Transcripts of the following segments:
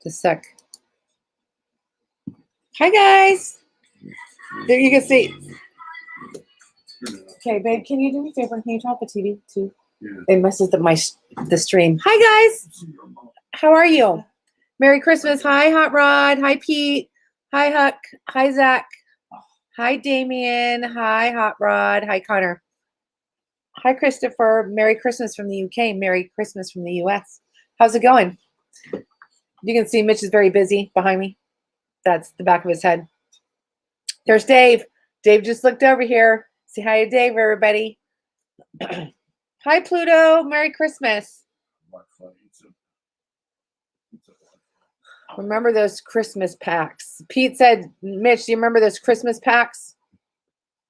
Just a sec. Hi, guys. There you can see. Okay, babe, can you do me a favor? Can you turn off the TV too? Yeah. It messes up the stream. Hi, guys. How are you? Merry Christmas. Hi, Hot Rod. Hi, Pete. Hi, Huck. Hi, Zach. Hi, Damien. Hi, Hot Rod. Hi, Connor. Hi, Christopher. Merry Christmas from the UK. Merry Christmas from the US. How's it going? You can see Mitch is very busy behind me. That's the back of his head. There's Dave. Dave just looked over here. Say hi to Dave, everybody. Hi, Pluto. Merry Christmas. Remember those Christmas packs? Pete said, Mitch, do you remember those Christmas packs?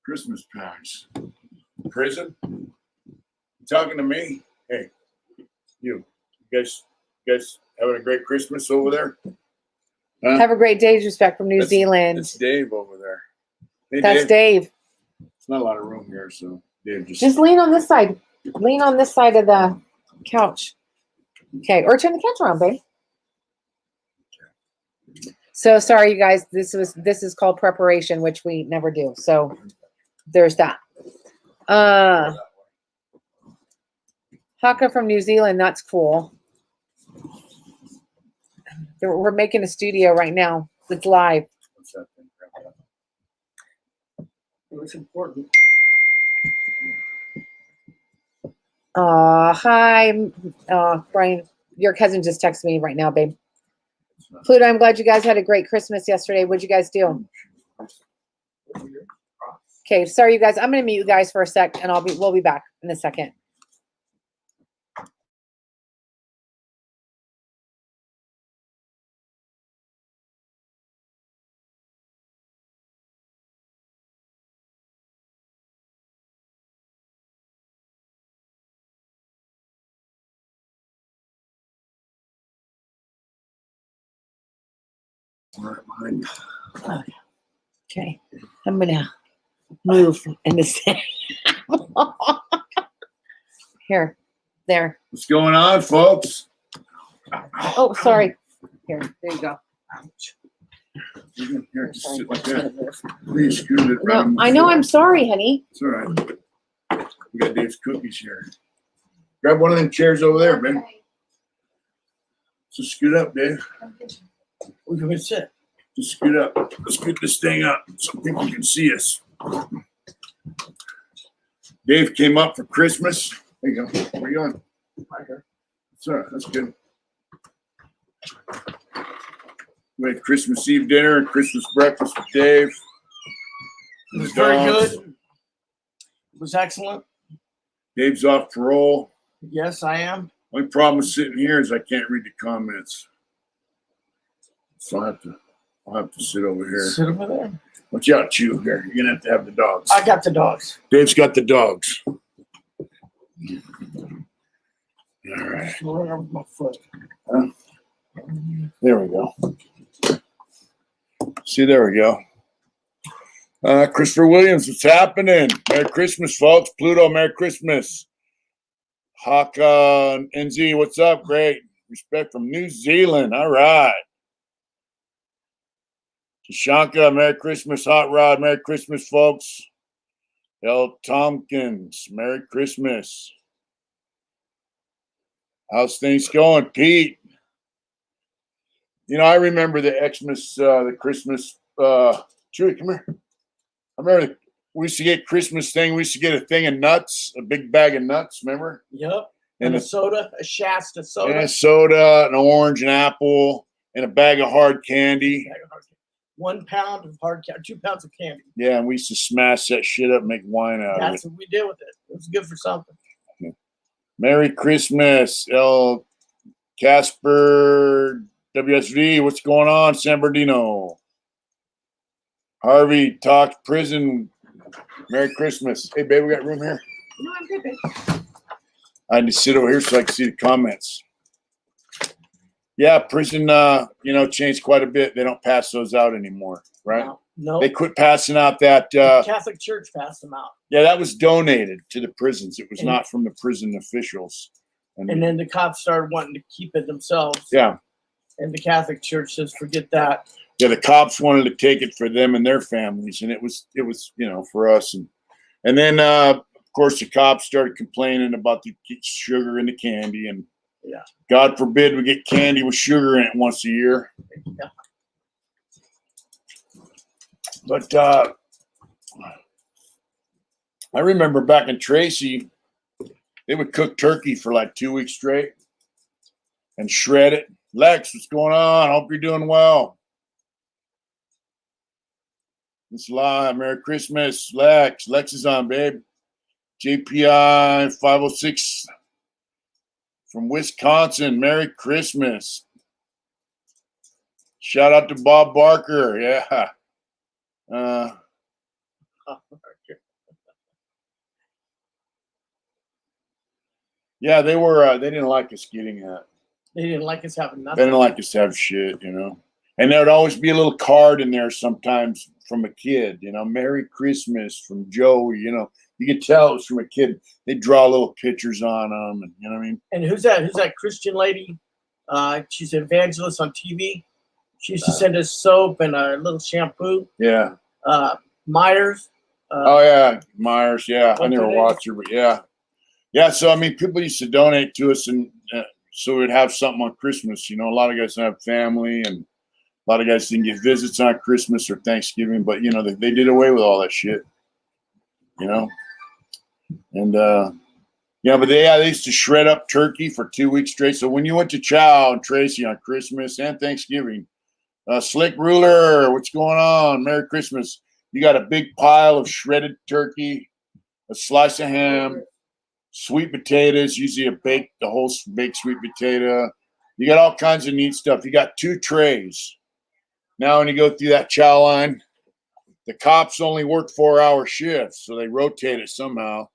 Christmas packs. Prison? You talking to me? Hey, you guys having a great Christmas over there? Huh? Have a great day's respect from New Zealand. That's Dave over there. Hey, that's Dave. There's not a lot of room here, so Dave just lean on this side. Lean on this side of the couch. Okay, or turn the couch around, babe. So sorry, you guys. This is called preparation, which we never do. So there's that. Haka from New Zealand. That's cool. We're making a studio right now. It's live. What's that thing? It's important. Hi, Brian. Your cousin just texted me right now, babe. Pluto, I'm glad you guys had a great Christmas yesterday. What'd you guys do? Okay, sorry, you guys. I'm gonna mute you guys for a sec, and we'll be back in a second. Right behind. Okay, I'm gonna move in this. Here, there. What's going on, folks? Oh, sorry. Here, there you go. Here, just sit like that. Please scoot it right. No, I know. I'm sorry, honey. It's all right. We got Dave's cookies here. Grab one of them chairs over there, man. So scoot up, Dave. We can sit. Just scoot up. Let's scoot this thing up so people can see us. Dave came up for Christmas. There you go. Where are you going? Right here. That's all right. That's good. We had Christmas Eve dinner and Christmas breakfast with Dave. It was very good. It was excellent. Dave's off parole. Yes, I am. Only problem with sitting here is I can't read the comments. So I'll have to sit over here. Sit over there. Watch out, Chew. Here, you're gonna have to have the dogs. I got the dogs. Dave's got the dogs. All right. My foot. There we go. See, there we go. Christopher Williams, what's happening? Merry Christmas, folks. Pluto, Merry Christmas. Haka NZ, what's up? Great. Respect from New Zealand. All right. Tashanka, Merry Christmas. Hot Rod, Merry Christmas, folks. L. Tompkins, Merry Christmas. How's things going, Pete? You know, I remember the Xmas, the Christmas. Chewy, come here. I remember we used to get Christmas thing. We used to get a thing of nuts, a big bag of nuts. Remember? Yep. And a soda, a Shasta soda. And a soda, an orange, an apple, and a bag of hard candy. 1 pound of hard candy, 2 pounds of candy. Yeah, and we used to smash that shit up and make wine out of it. That's what we did with it. It was good for something. Merry Christmas, El Casper WSV. What's going on, San Bernardino? Harvey talked prison. Merry Christmas. Hey, babe, we got room here? No, I'm good, babe. I need to sit over here so I can see the comments. Yeah, prison, changed quite a bit. They don't pass those out anymore, right? No. They quit passing out that. Catholic Church passed them out. Yeah, that was donated to the prisons. It was not from the prison officials. And then the cops started wanting to keep it themselves. Yeah. And the Catholic Church says, forget that. Yeah, the cops wanted to take it for them and their families, and it was for us, and then of course the cops started complaining about the sugar in the candy, and yeah, God forbid we get candy with sugar in it once a year. Yeah. But I remember back in Tracy, they would cook turkey for like 2 weeks straight and shred it. Lex, what's going on? Hope you're doing well. It's live. Merry Christmas, Lex. Lex is on, babe. JPI 506 from Wisconsin. Merry Christmas. Shout out to Bob Barker. Yeah. Yeah, they were. They didn't like us getting that. They didn't like us having nothing. They didn't like us to have shit, And there would always be a little card in there sometimes from a kid, Merry Christmas from Joey, You could tell it was from a kid. They'd draw little pictures on them, and you know what I mean? And who's that? Who's that Christian lady? She's an evangelist on TV. She used to send us soap and a little shampoo. Yeah. Myers. Oh, yeah. Myers, yeah. I never watched her, but yeah. Yeah, so, I mean, people used to donate to us, and so we'd have something on Christmas. A lot of guys have family, and a lot of guys didn't get visits on Christmas or Thanksgiving, but, they did away with all that shit, And, but they used to shred up turkey for 2 weeks straight. So when you went to Chow and Tracy on Christmas and Thanksgiving, Slick Ruler, what's going on? Merry Christmas. You got a big pile of shredded turkey, a slice of ham, sweet potatoes, usually the whole baked sweet potato. You got all kinds of neat stuff. You got 2 trays. Now when you go through that Chow line, the cops only work 4-hour shifts, so they rotate it somehow.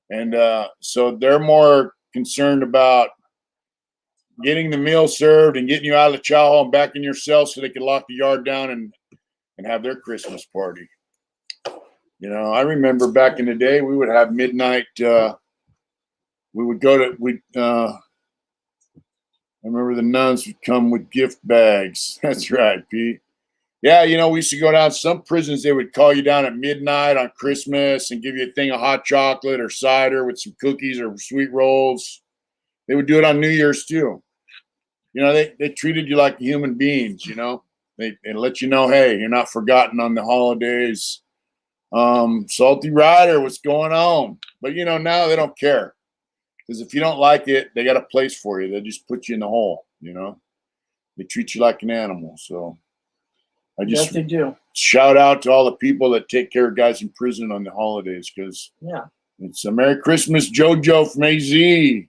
And so they're more concerned about getting the meal served and getting you out of the chow hall and back in your cell so they can lock the yard down and have their Christmas party. I remember back in the day, we would have midnight. We would go to, I remember the nuns would come with gift bags. That's right, Pete. Yeah, we used to go down some prisons. They would call you down at midnight on Christmas and give you a thing of hot chocolate or cider with some cookies or sweet rolls. They would do it on New Year's too. They treated you like human beings, They let you know, hey, you're not forgotten on the holidays. Salty Rider, what's going on? But, now they don't care. Because if you don't like it, they got a place for you. They'll just put you in the hole, They treat you like an animal. So I just yes, they do. Shout out to all the people that take care of guys in prison on the holidays, because it's a Merry Christmas, JoJo from AZ.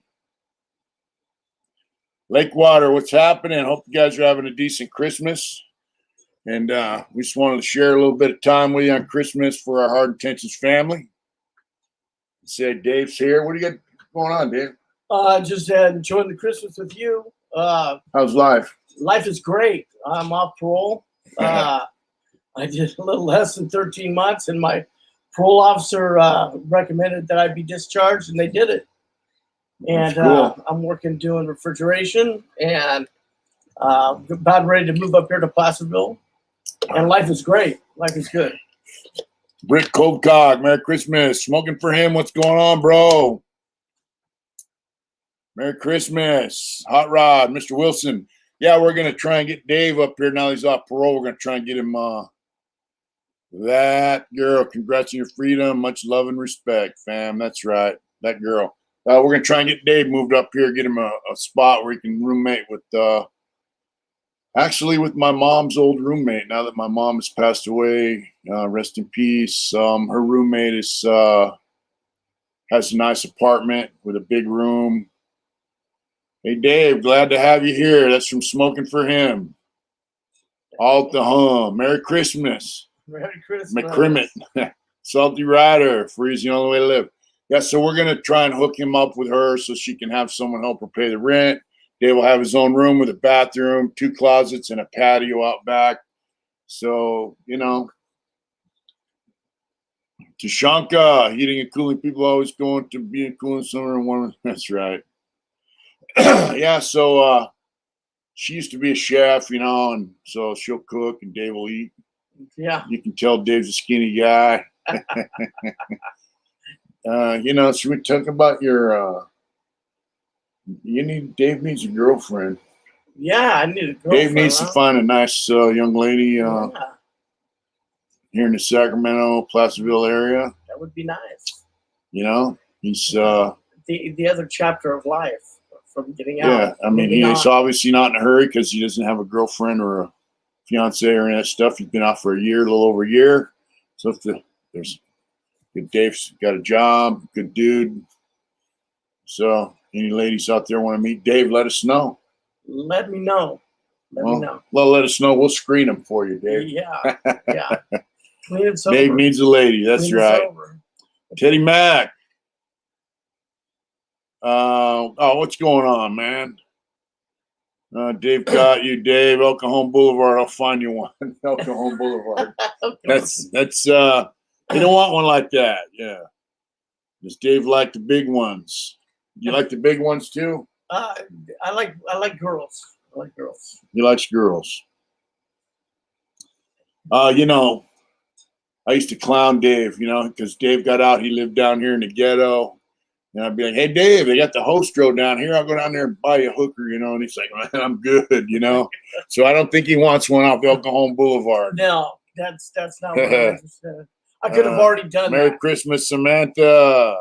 Lakewater, what's happening? Hope you guys are having a decent Christmas. And we just wanted to share a little bit of time with you on Christmas for our Hard Intentions family. Said Dave's here. What do you got going on, Dave? Just enjoying the Christmas with you. How's life? Life is great. I'm off parole. I did a little less than 13 months, and my parole officer recommended that I be discharged, and they did it. And cool. I'm working doing refrigeration, and about ready to move up here to Placerville. And life is great. Life is good. Brick Coldcock, Merry Christmas. Smoking for him. What's going on, bro? Merry Christmas. Hot Rod, Mr. Wilson. Yeah, we're going to try and get Dave up here now he's off parole. We're going to try and get him that girl. Congrats on your freedom. Much love and respect, fam. That's right. That girl. We're going to try and get Dave moved up here, get him a spot where he can roommate with actually with my mom's old roommate. Now that my mom has passed away, rest in peace. Her roommate has a nice apartment with a big room. Hey, Dave, glad to have you here. That's from Smoking for Him. All at the hum. Merry Christmas. Merry Christmas. McCrimmett. Salty Rider. Free's the only way to live. Yeah, so we're going to try and hook him up with her so she can have someone help her pay the rent. Dave will have his own room with a bathroom, 2 closets, and a patio out back. So, Tashanka, heating and cooling. People always going to be in cooling summer and warm. That's right. Yeah, so she used to be a chef, you know, and so she'll cook and Dave will eat. Yeah. You can tell Dave's a skinny guy. You know, should we talk about your Dave needs a girlfriend. Yeah, I need a girlfriend. Dave needs to find a nice young lady yeah, here in the Sacramento, Placerville area. that would be nice. You know, he's The other chapter of life from getting out. yeah. I mean, he's obviously not in a hurry because he doesn't have a girlfriend or a fiance or any of that stuff. He's been out for a year, a little over a year. So if there's good Dave's got a job, good dude. So any ladies out there want to meet Dave, let us know. Let me know. Let me know. Well, let us know. We'll screen them for you, Dave. Yeah. Yeah. Clean and sober. Dave needs a lady. That's Clean and right. sober. Teddy Mack. Oh, what's going on, man? Dave got you, Dave. El Cajon Boulevard. I'll find you one. El Cajon Boulevard. That's you don't want one like that. Yeah. Does Dave like the big ones? You like the big ones too? I like girls. I like girls. He likes girls. You know, I used to clown Dave, you know, because Dave got out. He lived down here in the ghetto. And I'd be like, hey, Dave, they got the hostro down here. I'll go down there and buy you a hooker, you know. And he's like, man, I'm good, you know. So I don't think he wants one off El Cajon Boulevard. No, that's not what I understood. I could have already done Merry that. Christmas, Samantha.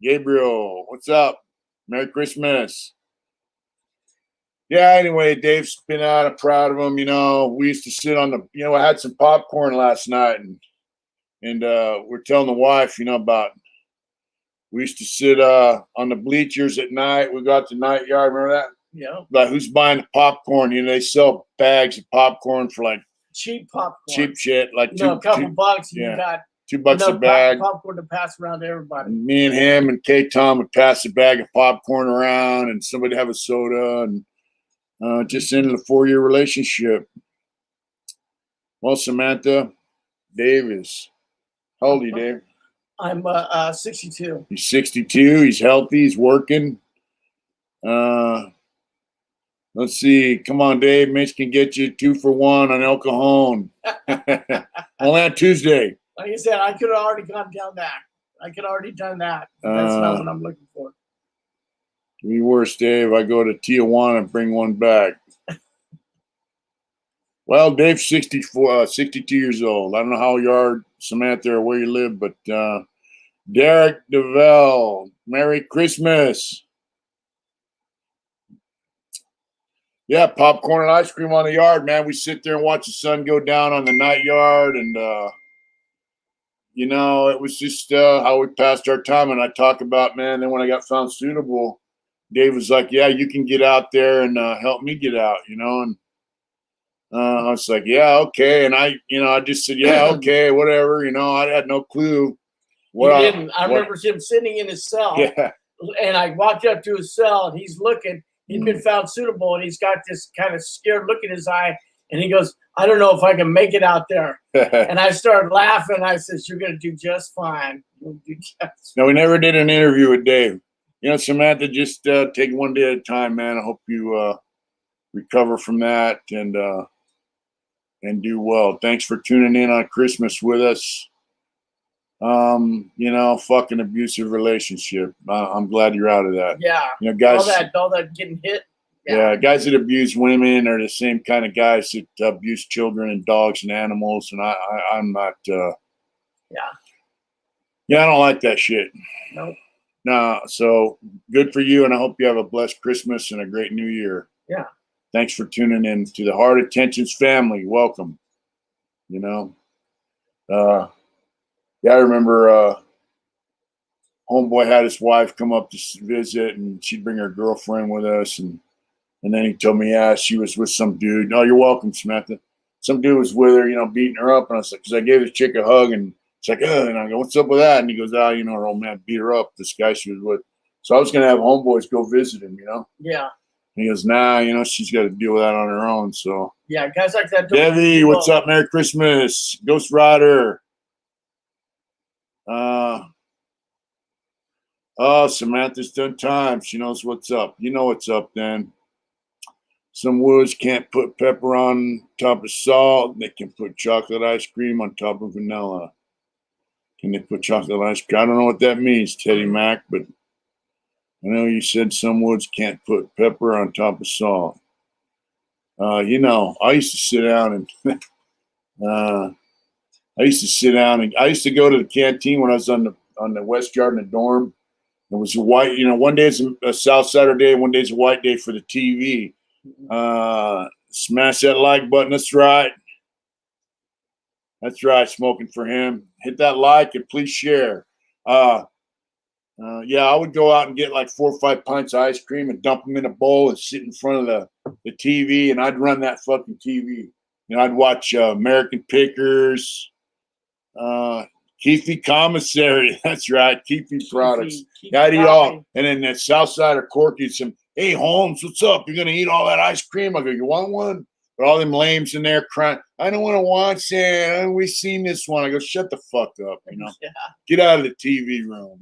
Gabriel, what's up? Merry Christmas. Yeah, anyway, Dave's been out. I'm proud of him. You know, we used to sit on the, you know, I had some popcorn last night and we're telling the wife, you know, about we used to sit on the bleachers at night. We got the night yard. Remember that? Yeah. Like, who's buying the popcorn? You know, they sell bags of popcorn for like cheap popcorn. Cheap shit. Like a couple bucks. And you got $2 a bag. Popcorn to pass around to everybody. And me and him and K Tom would pass a bag of popcorn around and somebody have a soda and just ended a 4-year relationship. Well, Samantha, Dave is, how old are you, Dave? I'm 62. He's 62. He's healthy. He's working. Let's see. Come on, Dave. Mitch can get you 2 for 1 on El Cajon. Only on Tuesday. Like I said, I could have already gone down that. I could have already done that. That's not what I'm looking for. To be worse, Dave, I go to Tijuana and bring one back. Well, Dave's 62 years old. I don't know how you are, Samantha, or where you live, but Derek DeVell, Merry Christmas. Yeah, popcorn and ice cream on the yard, man. We sit there and watch the sun go down on the night yard, and you know, it was just how we passed our time. And I talk about, man, then when I got found suitable, Dave was like, yeah, you can get out there and help me get out, you know. And I was like, yeah, okay. And I just said, yeah, okay, whatever. You know, I had no clue. I remember him sitting in his cell. Yeah. And I walked up to his cell and he's looking. He'd been found suitable and he's got this kind of scared look in his eye. And he goes, I don't know if I can make it out there. And I started laughing. I said, you're going to do just fine. You'll do just fine. No, we never did an interview with Dave. You know, Samantha, just take one day at a time, man. I hope you recover from that and do well. Thanks for tuning in on Christmas with us. You know, fucking abusive relationship. I'm glad you're out of that. Yeah. You know, guys. All that getting hit. Yeah, guys that abuse women are the same kind of guys that abuse children and dogs and animals, and I'm not. Yeah, I don't like that shit. Nope. No, so good for you, and I hope you have a blessed Christmas and a great New Year. Yeah. Thanks for tuning in to the Heart Attentions family. Welcome. You know, yeah, I remember homeboy had his wife come up to visit, and she'd bring her girlfriend with us, and then he told me, yeah, she was with some dude. No, you're welcome, Samantha. Some dude was with her, you know, beating her up. And I was like, because I gave this chick a hug, and it's like, and I go, what's up with that? And he goes, you know, her old man beat her up, this guy she was with. So I was going to have homeboys go visit him, you know? Yeah. And he goes, nah, you know, she's got to deal with that on her own. So, yeah, guys like that. Debbie, what's up? Merry Christmas. Ghost Rider. Oh, Samantha's done time. She knows what's up. You know what's up then. Some woods can't put pepper on top of salt. They can put chocolate ice cream on top of vanilla. Can they put chocolate ice cream? I don't know what that means, Teddy Mac, but I know you said some woods can't put pepper on top of salt. I used to sit down and I used to go to the canteen when I was on the West Yard in the dorm. It was a white, one day it's a South Saturday, one day it's a white day for the TV. Smash that like button. That's right. That's right. Smoking for him. Hit that like and please share. I would go out and get like 4 or 5 pints of ice cream and dump them in a bowl and sit in front of the TV, and I'd run that fucking TV. I'd watch American Pickers, Keefy Commissary. That's right, Keefy products. I'd eat all, and then that South Side of Corky, some, hey Holmes, what's up? You're gonna eat all that ice cream? I go, you want one? But all them lames in there crying, I don't want to watch it. We've seen this one. I go, shut the fuck up, Yeah. Get out of the TV room,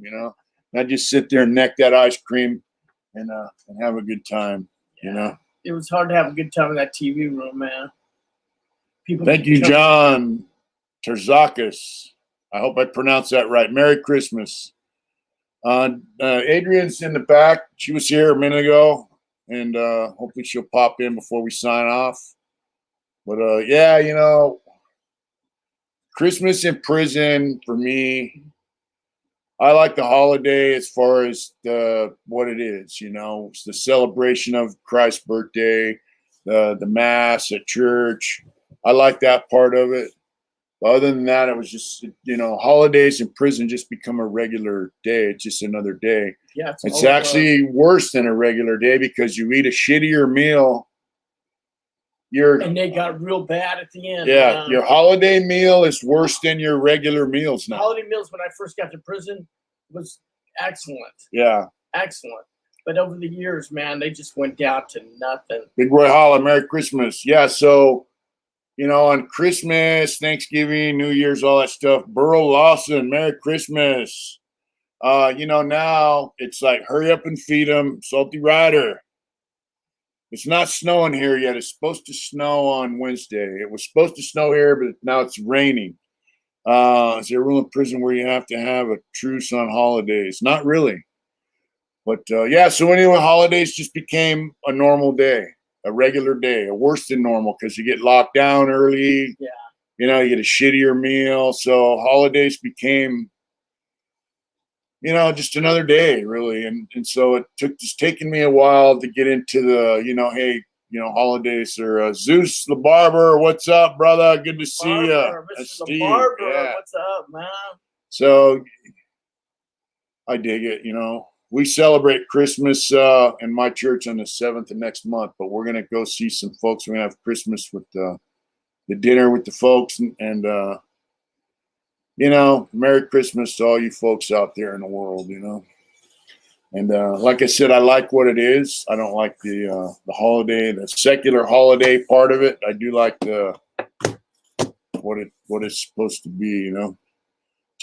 And I just sit there and neck that ice cream and have a good time, It was hard to have a good time in that TV room, man. Thank you, John Terzakis. I hope I pronounced that right. Merry Christmas. Adrian's in the back. She was here a minute ago, and hopefully she'll pop in before we sign off. But, Christmas in prison for me, I like the holiday as far as what it is, It's the celebration of Christ's birthday, the Mass at church. I like that part of it. But other than that, it was just, holidays in prison just become a regular day. It's just another day. Yeah, it's actually worse than a regular day because you eat a shittier meal. And they got real bad at the end. Yeah, your holiday meal is worse than your regular meals now. Holiday meals when I first got to prison was excellent. Yeah. Excellent. But over the years, man, they just went down to nothing. Big Roy Holla, Merry Christmas. Yeah, so, on Christmas, Thanksgiving, New Year's, all that stuff, Burl Lawson, Merry Christmas. Now it's like, hurry up and feed them, Salty Rider. It's not snowing here yet. It's supposed to snow on Wednesday. It was supposed to snow here, but now it's raining. Is there a rule in prison where you have to have a truce on holidays? Not really. But, so anyway, holidays just became a normal day, a regular day, a worse than normal because you get locked down early. Yeah. You get a shittier meal. So holidays became, just another day, really. And so it's taken me a while to get into the, holidays or Zeus the Barber. What's up, brother? Good to see you. Mr. The Barber. Yeah. What's up, man? So I dig it, We celebrate Christmas in my church on the 7th of next month, but we're going to go see some folks. We're going to have Christmas with the dinner with the folks and Merry Christmas to all you folks out there in the world, And like I said, I like what it is. I don't like the holiday, the secular holiday part of it. I do like what it's supposed to be,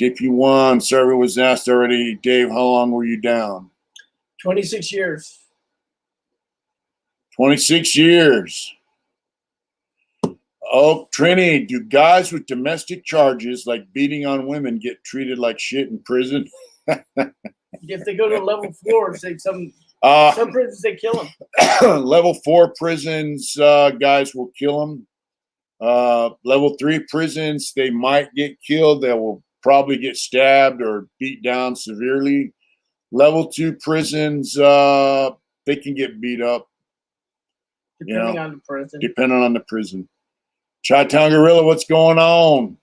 JP1 survey was asked already. Dave, how long were you down? 26 years. 26 years. Oh, Trini, do guys with domestic charges like beating on women get treated like shit in prison? If they go to level 4, some prisons they kill them. Level 4 prisons, guys will kill them. Level 3 prisons, they might get killed. They will probably get stabbed or beat down severely. Level 2 prisons, they can get beat up. Depending on the prison. Depending on the prison. Chi-Town Gorilla, what's going on?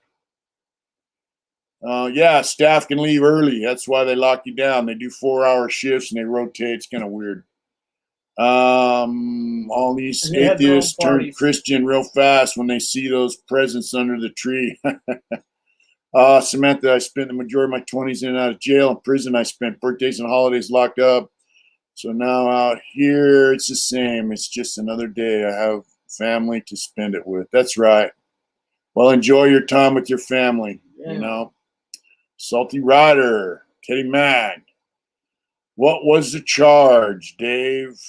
Staff can leave early. That's why they lock you down. They do 4-hour shifts and they rotate. It's kind of weird. All these atheists turn Christian real fast when they see those presents under the tree. Samantha, I spent the majority of my 20s in and out of jail and prison. I spent birthdays and holidays locked up. So now out here, it's the same. It's just another day. I have family to spend it with. That's right. Well, enjoy your time with your family, Salty Rider, Teddy Mag. What was the charge, Dave?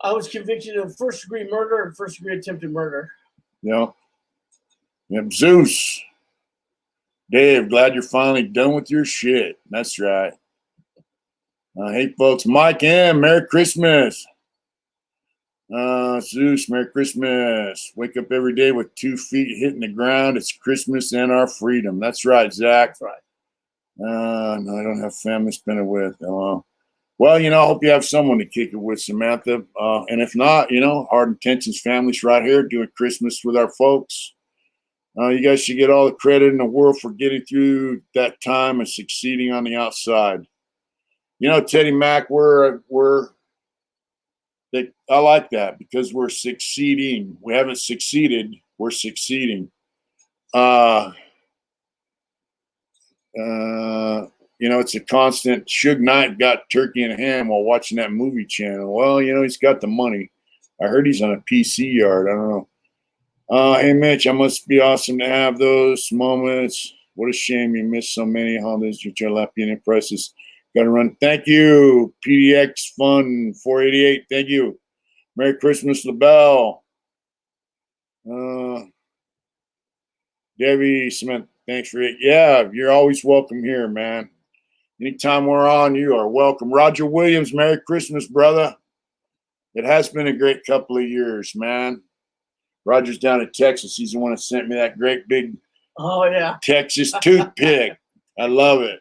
I was convicted of first-degree murder and first-degree attempted murder. Yep. Zeus. Dave, glad you're finally done with your shit. That's right. Hey, folks. Mike M., Merry Christmas. Zeus, Merry Christmas. Wake up every day with 2 feet hitting the ground. It's Christmas and our freedom. That's right, Zach. That's right. No, I don't have family to spend it with. Well, I hope you have someone to kick it with, Samantha. And if not, Hard Intentions Family's right here doing Christmas with our folks. You guys should get all the credit in the world for getting through that time and succeeding on the outside. Teddy Mack, I like that because we're succeeding. We haven't succeeded. We're succeeding. It's a constant. Suge Knight got turkey and ham while watching that movie channel. Well, he's got the money. I heard he's on a PC yard. I don't know. Hey, Mitch, I must be awesome to have those moments. What a shame you missed so many holidays. Your jalapeno prices got to run. Thank you, PDX Fun 488. Thank you. Merry Christmas, LaBelle. Debbie Smith, thanks for it. Yeah, you're always welcome here, man. Anytime we're on, you are welcome. Roger Williams, Merry Christmas, brother. It has been a great couple of years, man. Roger's down in Texas. He's the one that sent me that great big Texas toothpick. I love it.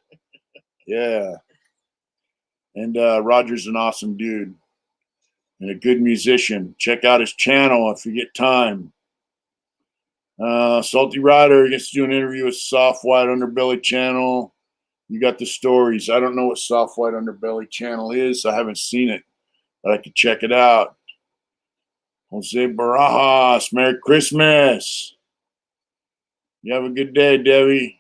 Yeah. And Roger's an awesome dude and a good musician. Check out his channel if you get time. Salty Rider gets to do an interview with Soft White Underbelly channel. You got the stories. I don't know what Soft White Underbelly channel is. I haven't seen it, but I could check it out. Jose Barajas, Merry Christmas. You have a good day, Debbie.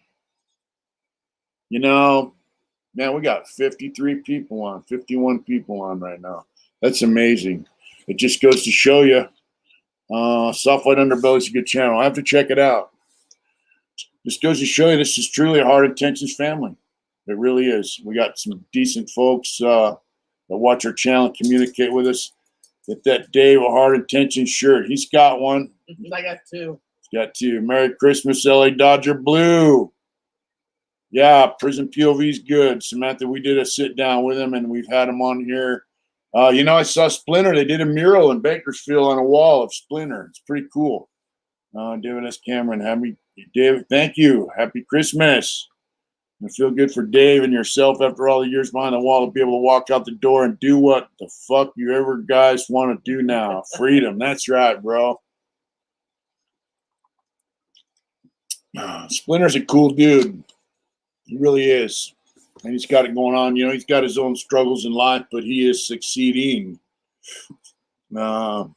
Man, we got 53 people on, 51 people on right now. That's amazing. It just goes to show you. Soft White Underbelly is a good channel. I have to check it out. This goes to show you this is truly a Hard Intentions family. It really is. We got some decent folks that watch our channel and communicate with us. Get that Dave a Hard Intentions shirt. He's got one. I got 2. He's got 2. Merry Christmas, LA Dodger Blue. Yeah, Prison POV's good. Samantha, we did a sit down with him, and we've had him on here. I saw Splinter. They did a mural in Bakersfield on a wall of Splinter. It's pretty cool. David S. Cameron, David, thank you. Happy Christmas. I feel good for Dave and yourself after all the years behind the wall to be able to walk out the door and do what the fuck you ever guys want to do now. Freedom. That's right, bro. Splinter's a cool dude. He really is. And he's got it going on. He's got his own struggles in life, but he is succeeding. Thank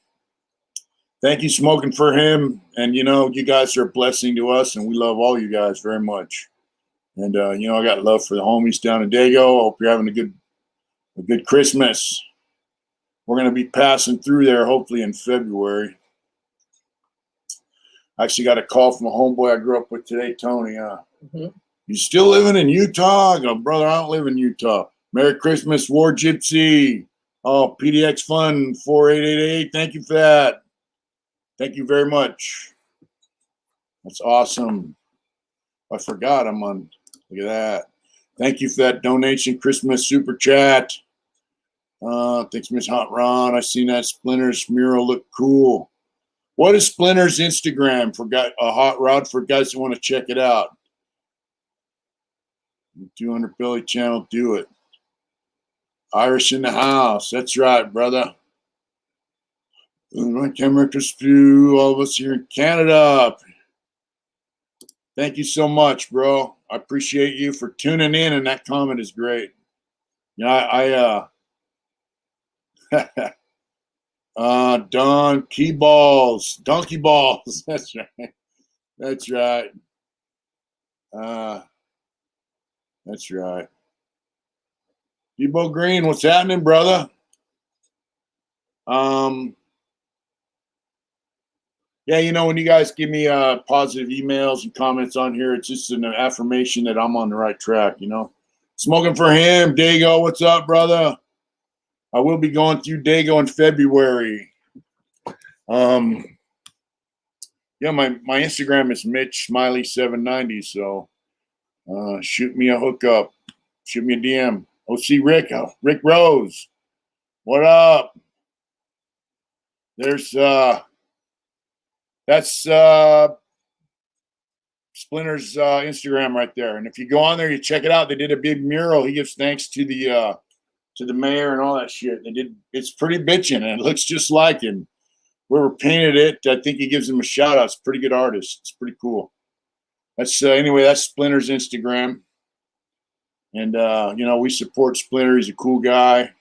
you, Smoking for him. And, you guys are a blessing to us, and we love all you guys very much. And, I got love for the homies down in Dago. Hope you're having a good Christmas. We're going to be passing through there hopefully in February. I actually got a call from a homeboy I grew up with today, Tony. You still living in Utah? I go, brother, I don't live in Utah. Merry Christmas, War Gypsy. Oh, PDX Fun 4888. Thank you for that. Thank you very much. That's awesome. I forgot I'm on. Look at that. Thank you for that donation, Christmas super chat. Thanks, Miss Hot Ron. I seen that Splinter's mural look cool. What is Splinter's Instagram for Hot Rod for guys who want to check it out? 200 Billy channel, do it. Irish in the house. That's right, brother. My camera to all of us here in Canada. Thank you so much, bro. I appreciate you for tuning in, and that comment is great. Donkey balls. That's right. That's right. That's right. Debo Green, what's happening, brother? Yeah, when you guys give me positive emails and comments on here, it's just an affirmation that I'm on the right track, Smoking for him, Dago, what's up, brother? I will be going through Dago in February. Yeah, my Instagram is Mitch Smiley 790. So shoot me a hookup, shoot me a DM. OC Rick Rose, what up? There's that's Splinter's Instagram right there, and if you go on there, you check it out. They did a big mural. He gives thanks to the mayor and all that shit. They did. It's pretty bitchin', and it looks just like him. Whoever painted it, I think he gives him a shout out. It's a pretty good artist. It's pretty cool. That's anyway. That's Splinter's Instagram, and we support Splinter. He's a cool guy.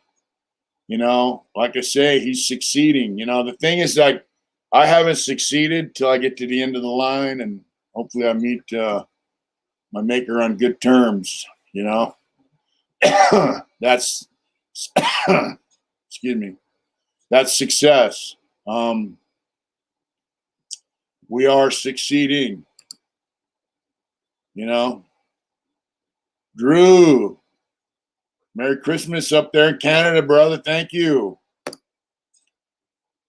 Like I say, he's succeeding. The thing is, like, I haven't succeeded till I get to the end of the line, and hopefully I meet my maker on good terms. That's excuse me. That's success. We are succeeding. Drew, Merry Christmas up there in Canada, brother. Thank you.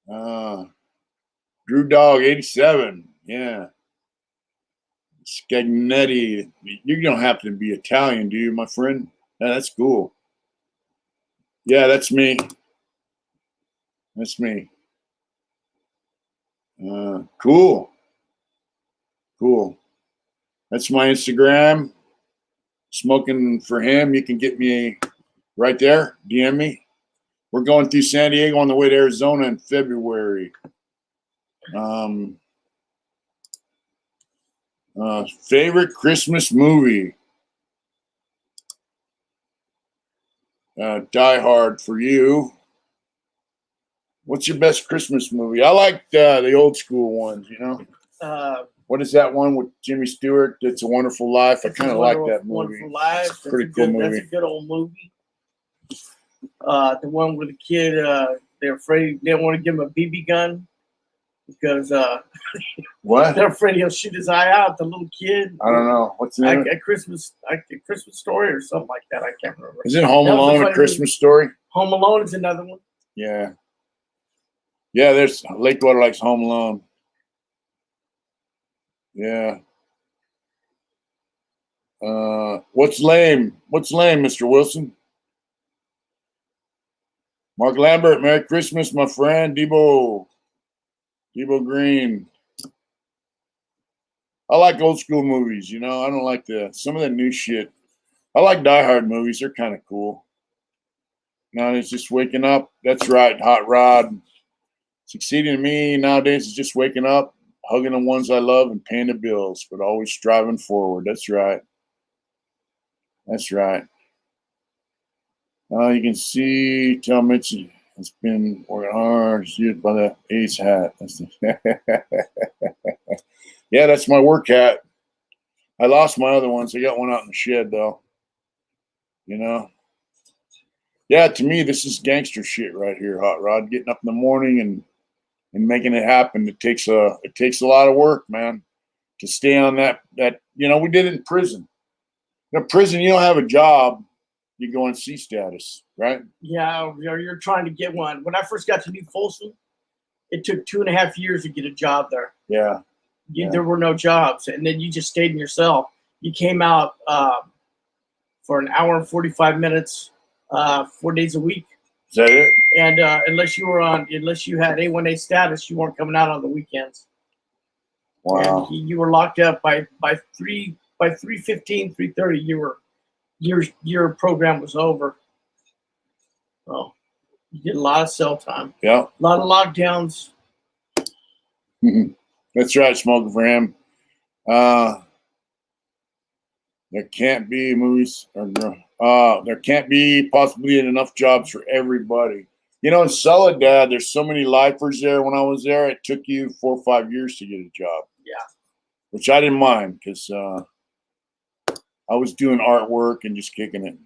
Drew Dog 87. Yeah. Scagnetti. You don't have to be Italian, do you, my friend? Yeah, that's cool. Yeah, that's me. That's me. Cool. Cool. That's my Instagram. Smoking for him. You can get me right there. DM me. We're going through San Diego on the way to Arizona in February. Favorite Christmas movie? Die Hard for you. What's your best Christmas movie? I like the old school ones, What is that one with Jimmy Stewart? It's a Wonderful Life. I kind of like that movie. Wonderful Life. It's a pretty cool movie. That's a good old movie. The one with the kid, they're afraid they don't want to give him a BB gun because what? they're afraid he'll shoot his eye out. The little kid. I don't know. What's the name? A Christmas Story or something like that. I can't remember. Is it Home Alone, a Christmas Story? Home Alone is another one. Yeah. Yeah, there's Lakewater likes Home Alone. Yeah. What's lame? What's lame, Mr. Wilson? Mark Lambert, Merry Christmas, my friend. Debo Green. I like old school movies, I don't like some of the new shit. I like Die Hard movies. They're kind of cool. Now it's just waking up. That's right, Hot Rod. Succeeding to me nowadays is just waking up, hugging the ones I love, and paying the bills, but always striving forward. That's right. That's right. You can see, tell Mitchie has been working hard. Used by the Ace hat. Yeah, that's my work hat. I lost my other ones. I got one out in the shed, though. Yeah, to me, this is gangster shit right here, Hot Rod. Getting up in the morning and making it happen. It takes a lot of work, man, to stay on that. We did it in prison. In prison, you don't have a job. You go on C status, right? Yeah, you're trying to get one. When I first got to New Folsom, it took 2.5 years to get a job there. Yeah. There were no jobs, and then you just stayed in your cell. You came out for an hour and 45 minutes, 4 days a week. Is that it? And unless you had A1A status, you weren't coming out on the weekends. Wow. And you were locked up by 3:15, 3:30. Your program was over. Oh, you did a lot of cell time. Yeah. A lot of lockdowns. That's right, smoking for him. There can't be movies there can't be possibly enough jobs for everybody. In Soledad, there's so many lifers there. When I was there, it took you 4 or 5 years to get a job. Yeah. Which I didn't mind because I was doing artwork and just kicking it.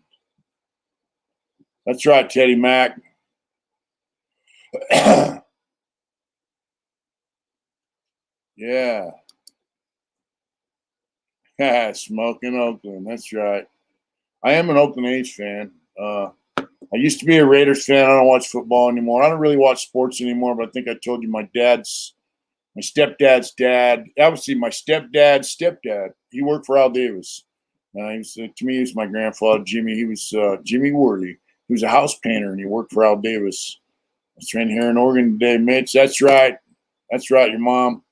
That's right, Teddy Mack. Yeah. Smoking Oakland. That's right. I am an Oakland A's fan. I used to be a Raiders fan. I don't watch football anymore. I don't really watch sports anymore, but I think I told you my stepdad's dad, obviously my stepdad's stepdad, he worked for Al Davis. To me, he was my grandfather, Jimmy. He was Jimmy Worley. He was a house painter, and he worked for Al Davis. I was training here in Oregon today, Mitch. That's right. That's right, your mom.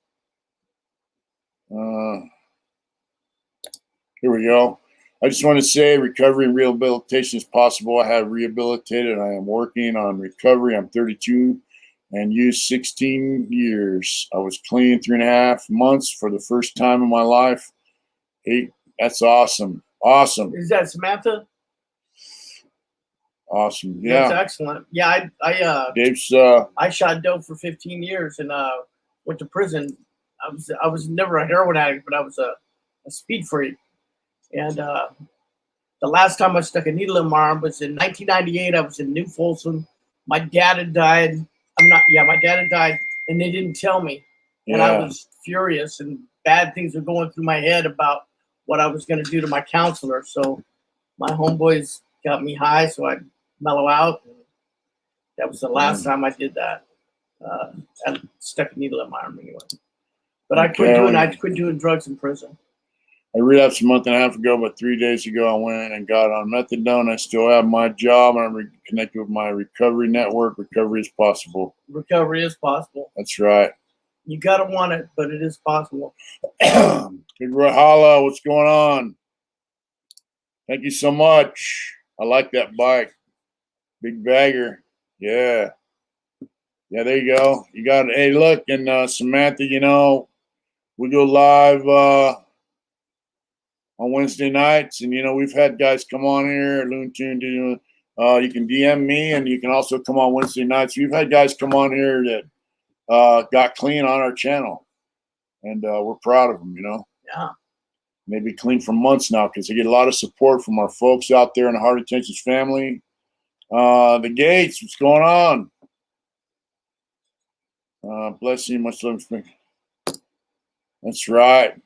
Here we go. I just want to say recovery and rehabilitation is possible. I have rehabilitated. I am working on recovery. I'm 32 and used 16 years. I was clean 3.5 months for the first time in my life. That's awesome. Awesome. Is that Samantha? Awesome. Yeah. That's excellent. Yeah, Dave's I shot dope for 15 years and went to prison. I was never a heroin addict, but I was a speed freak. And the last time I stuck a needle in my arm was in 1998. I was in New Folsom. My dad had died. My dad had died, and they didn't tell me. And I was furious, and bad things were going through my head about what I was going to do to my counselor. So my homeboys got me high, so I'd mellow out. And that was the last time I did that. I stuck a needle in my arm anyway. But I quit doing drugs in prison. I relapsed a month and a half ago, but 3 days ago I went and got on methadone. I still have my job, and I'm connected with my recovery network. Recovery is possible. Recovery is possible. That's right. You gotta want it, but it is possible. Big Rahala, what's going on? Thank you so much. I like that bike. Big bagger. Yeah. Yeah, there you go. You got it. Hey, look, and Samantha, we go live on Wednesday nights, and we've had guys come on here. Loon Tune, you can DM me, and you can also come on Wednesday nights. We've had guys come on here that got clean on our channel, and we're proud of them. Yeah. Maybe clean for months now because they get a lot of support from our folks out there in the Heart Intentions family. The Gates, what's going on? Bless you, much love. That's right.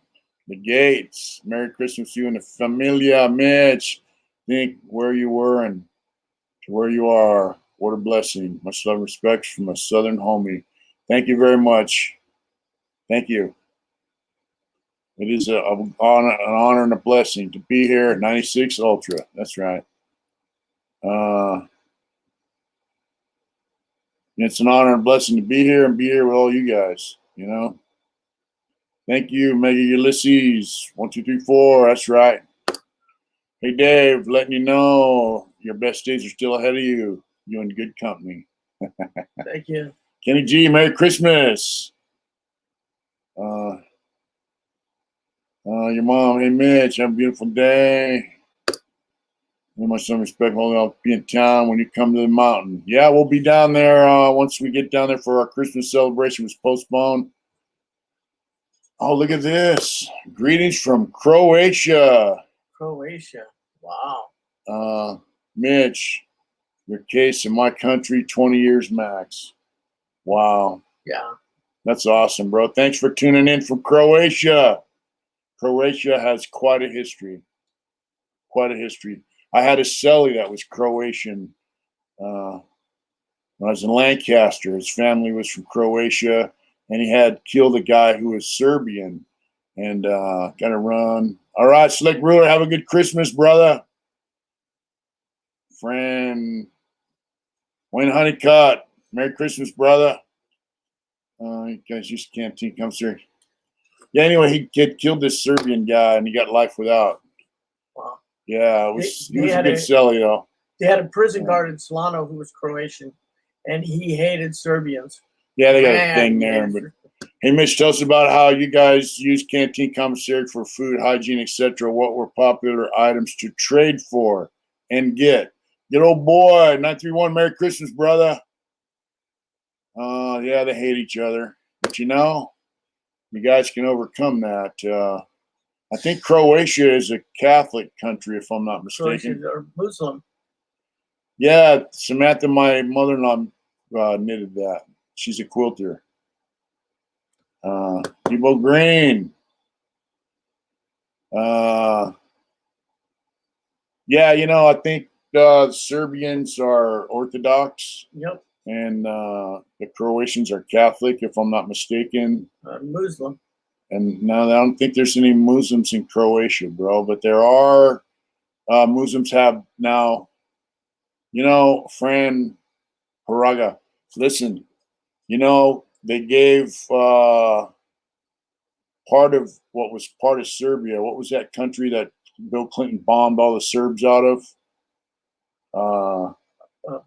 The Gates. Merry Christmas to you and the familia, Mitch. Think where you were and to where you are. What a blessing. Much love and respect from a Southern homie. Thank you very much. Thank you. It is an honor and a blessing to be here at 96 Ultra. That's right. It's an honor and blessing to be here and be here with all you guys, Thank you, Mega Ulysses. 1, 2, 3, 4. That's right. Hey, Dave, letting you know your best days are still ahead of you. You're in good company. Thank you. Kenny G, Merry Christmas. Your mom, hey, Mitch, have a beautiful day. Much some respect. I'll be in town when you come to the mountain. Yeah, we'll be down there once we get down there for our Christmas celebration. Was postponed. Oh, look at this. Greetings from Croatia. Croatia. Wow. Mitch, your case in my country, 20 years max. Wow. Yeah. That's awesome, bro. Thanks for tuning in from Croatia. Croatia has quite a history. Quite a history. I had a cellie that was Croatian when I was in Lancaster. His family was from Croatia, and he had killed a guy who was Serbian and got to run. All right, Slick Ruler, have a good Christmas, brother. Friend Wayne Honeycutt, Merry Christmas, brother. You guys just can't think I'm serious. Yeah, anyway, he killed this Serbian guy, and he got life without. Wow. Yeah, he was a good cellie, though. They had a prison guard in Solano who was Croatian, and he hated Serbians. Yeah, they got a thing there. But hey, Mitch, tell us about how you guys use Canteen Commissary for food, hygiene, etc. What were popular items to trade for and get? Good old boy, 931. Merry Christmas, brother. Yeah, they hate each other, but you guys can overcome that. I think Croatia is a Catholic country, if I'm not mistaken. Croatian or Muslim. Yeah, Samantha, my mother-in-law, knitted that. She's a quilter. Debo Green. Yeah, I think the Serbians are Orthodox Yep. and the Croatians are Catholic, if I'm not mistaken. Muslim. And now I don't think there's any Muslims in Croatia, bro, but there are Muslims have now, Fran Haraga, listen, they gave part of what was part of Serbia. What was that country that Bill Clinton bombed all the Serbs out of?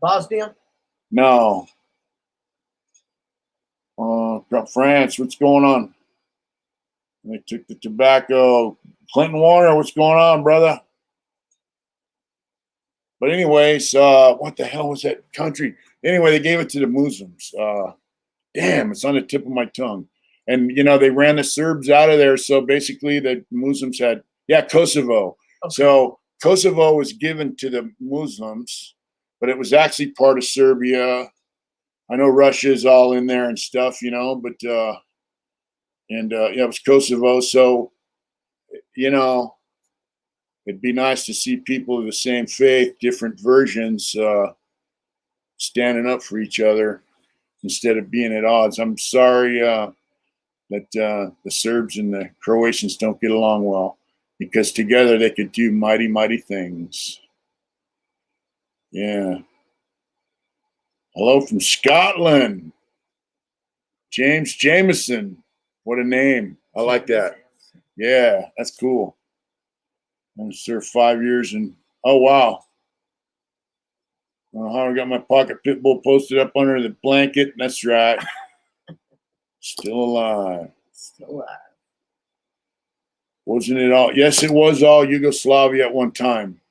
Bosnia. No. France, what's going on? They took the tobacco. Clinton Warner, what's going on, brother? But anyways, what the hell was that country? Anyway, they gave it to the Muslims. Damn, it's on the tip of my tongue. And, they ran the Serbs out of there. So basically the Muslims had, Kosovo. Okay. So Kosovo was given to the Muslims, but it was actually part of Serbia. I know Russia is all in there and stuff, but, it was Kosovo. So, it'd be nice to see people of the same faith, different versions, standing up for each other instead of being at odds. I'm sorry that the Serbs and the Croatians don't get along well, because together they could do mighty, mighty things. Yeah. Hello from Scotland. James Jameson. What a name. I like that. Yeah, that's cool. I served 5 years and, oh, wow. I got my pocket pit bull posted up under the blanket. That's right. Still alive. Still alive. Wasn't it all? Yes, it was all Yugoslavia at one time.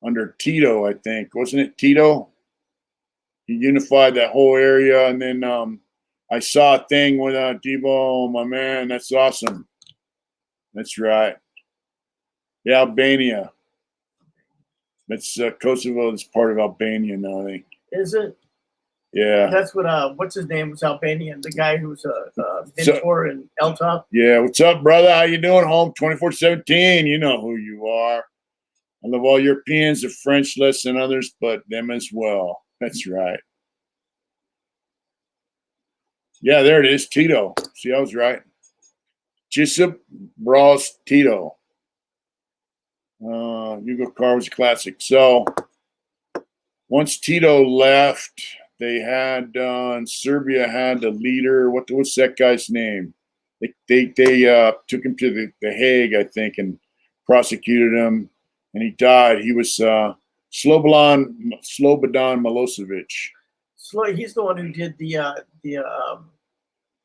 Under Tito, I think. Wasn't it Tito? He unified that whole area. And then I saw a thing with Debo, my man. That's awesome. That's right. Yeah, Albania. That's Kosovo is part of Albania now, I think. Is it? Yeah. That's what, what's his name was Albanian, the guy who was a mentor in El Top. Yeah, what's up, brother? How you doing, home? 24/17. You know who you are. I love all Europeans, the French less than others, but them as well. That's right. Yeah, there it is, Tito. See, I was right. Josip Broz Tito. Hugo Carr was a classic. So once Tito left, they had Serbia had a leader. What's that guy's name? They took him to the Hague, I think, and prosecuted him, and he died. He was Slobodan Milosevic. He's the one who did the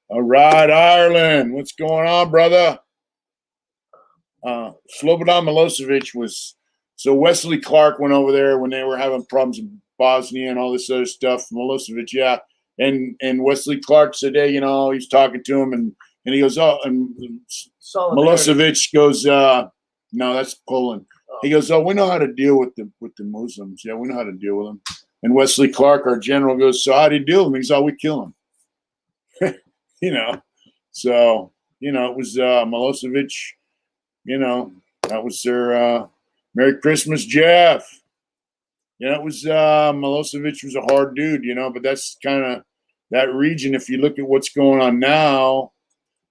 All right, Ireland. What's going on, brother? Slobodan Milosevic was, so Wesley Clark went over there when they were having problems in Bosnia and all this other stuff. Milosevic, yeah. And Wesley Clark said, hey, he's talking to him and he goes, oh, and Milosevic goes, no, that's Poland. He goes, oh, we know how to deal with the Muslims. Yeah, we know how to deal with them. And Wesley Clark, our general, goes, so how do you deal with them? He goes, oh, we kill them. So, it was Milosevic, that was their Merry Christmas, Jeff. It was Milosevic was a hard dude, but that's kind of that region. If you look at what's going on now,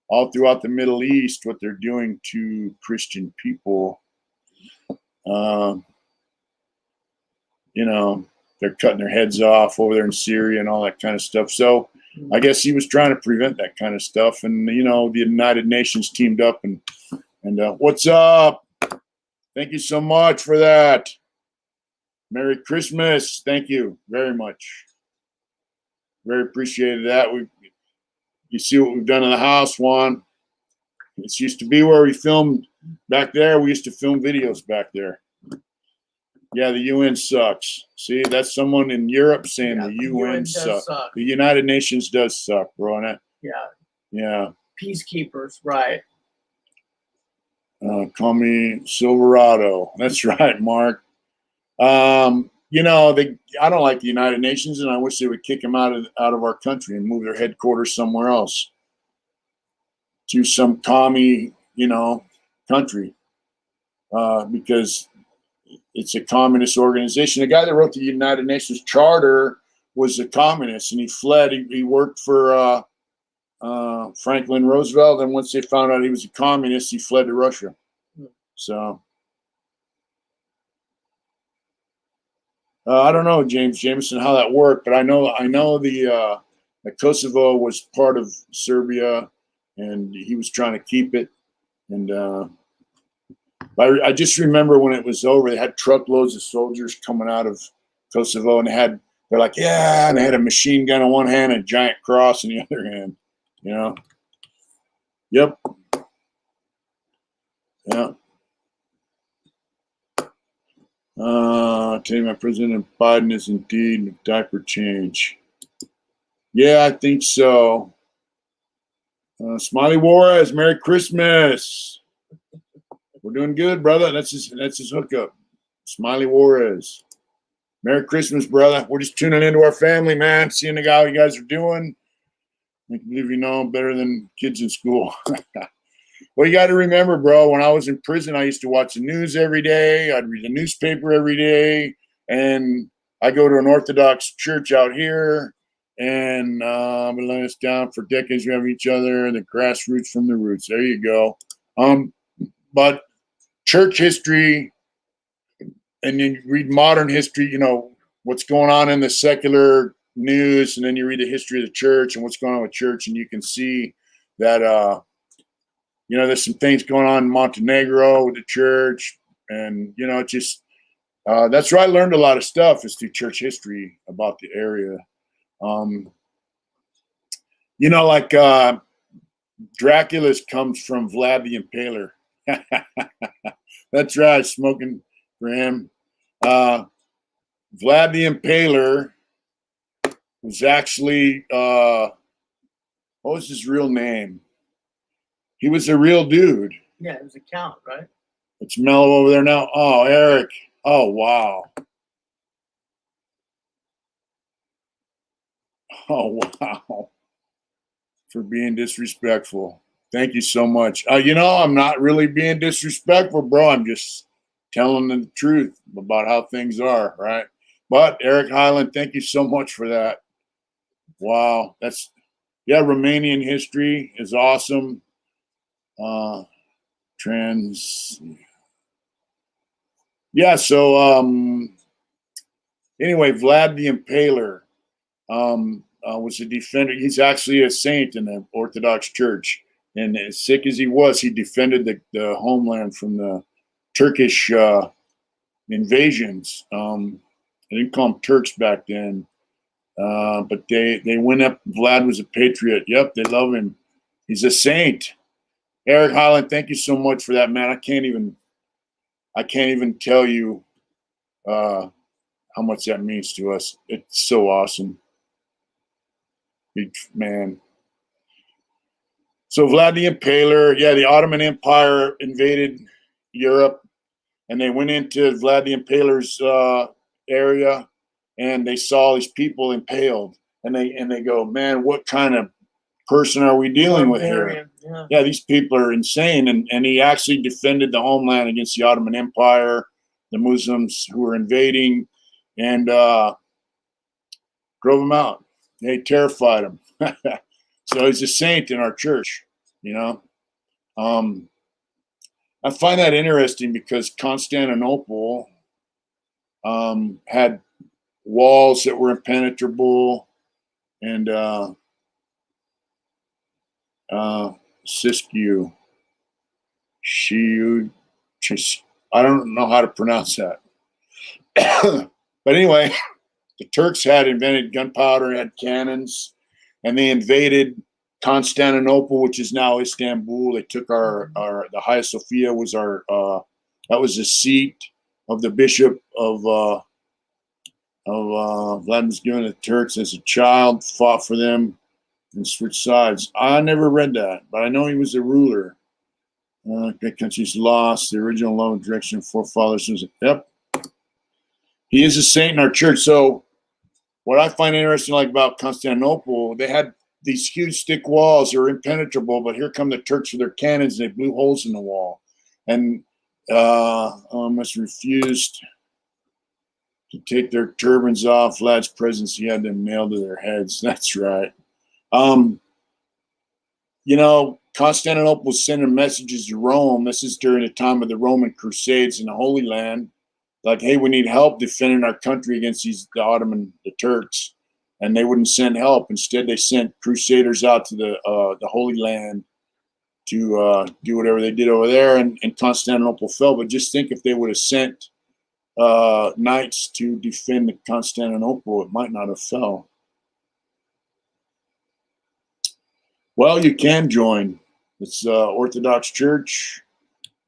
all throughout the Middle East, what they're doing to Christian people, they're cutting their heads off over there in Syria and all that kind of stuff. So I guess he was trying to prevent that kind of stuff. And, the United Nations teamed up and what's up? Thank you so much for that. Merry Christmas. Thank you very much. Very appreciated that. You see what we've done in the house, Juan. It used to be where we filmed back there. We used to film videos back there. Yeah, the UN sucks. See, that's someone in Europe saying the UN sucks. The United Nations does suck, bro. Yeah. Peacekeepers, right. Call me Silverado. That's right, Mark. I don't like the United Nations, and I wish they would kick them out of our country and move their headquarters somewhere else to some commie, country, because it's a communist organization. The guy that wrote the United Nations Charter was a communist, and he fled. He worked for Franklin Roosevelt, and once they found out he was a communist, he fled to Russia. So I don't know, James Jameson, how that worked, but I know the Kosovo was part of Serbia, and he was trying to keep it. And I just remember when it was over, they had truckloads of soldiers coming out of Kosovo, and they're like, yeah, and they had a machine gun in one hand and a giant cross in the other hand. You know? Yep. Yeah. Today, my President Biden is indeed a diaper change. Yeah, I think so. Smiley Juarez, Merry Christmas. We're doing good, brother. That's his hookup. Smiley Juarez. Merry Christmas, brother. We're just tuning into our family, man. Seeing how you guys are doing. I can believe you know better than kids in school. Well, you got to remember, bro, when I was in prison, I used to watch the news every day. I'd read the newspaper every day. And I go to an Orthodox church out here. And I've been laying this down for decades. We have each other, the grassroots from the roots. There you go. But church history, and then you read modern history, you know, what's going on in the secular news, and then you read the history of the church and what's going on with church, and you can see that, you know, there's some things going on in Montenegro with the church, and, you know, it just, that's where I learned a lot of stuff is through church history about the area. You know, like Dracula's comes from Vlad the Impaler. That's right, smoking for him. Vlad the Impaler was actually, what was his real name? He was a real dude. Yeah, it was a count, right? It's mellow over there now. Oh, Eric. Oh, wow. Oh, wow. For being disrespectful. Thank you so much. You know, I'm not really being disrespectful, bro. I'm just telling the truth about how things are, right? But Eric Highland, thank you so much for that. Wow. Romanian history is awesome. So anyway, Vlad the Impaler was a defender. He's actually a saint in the Orthodox Church. And as sick as he was, he defended the homeland from the Turkish invasions. They didn't call them Turks back then. But they went up. Vlad was a patriot. Yep, they love him. He's a saint. Eric Holland, thank you so much for that, man. I can't even tell you how much that means to us. It's so awesome. Big man. So Vlad the Impaler, the Ottoman Empire invaded Europe, and they went into Vlad the Impaler's area, and they saw these people impaled, and they go, man, what kind of person are we dealing with here? Yeah, these people are insane. And he actually defended the homeland against the Ottoman Empire, the Muslims who were invading, and drove them out. They terrified them. So he's a saint in our church, you know. I find that interesting because Constantinople had walls that were impenetrable, and Siskiyou, I don't know how to pronounce that. But anyway, the Turks had invented gunpowder, had cannons, and they invaded Constantinople, which is now Istanbul. They took the Hagia Sophia was that was the seat of the bishop of Vladimir was given to the Turks as a child, fought for them, and switched sides. I never read that, but I know he was a ruler. The country's lost the original love and direction of forefathers. Yep, he is a saint in our church. So, what I find interesting, like about Constantinople, they had these huge thick walls that were impenetrable, but here come the Turks with their cannons, and they blew holes in the wall, and almost refused to take their turbans off. Vlad's presence, he had them nailed to their heads. That's right. You know, Constantinople was sending messages to Rome. This is during the time of the Roman Crusades in the Holy Land. Like, hey, we need help defending our country against the Turks. And they wouldn't send help. Instead, they sent crusaders out to the Holy Land to do whatever they did over there. And Constantinople fell. But just think if they would have sent knights to defend Constantinople, it might not have fell. Well, you can join. It's Orthodox Church,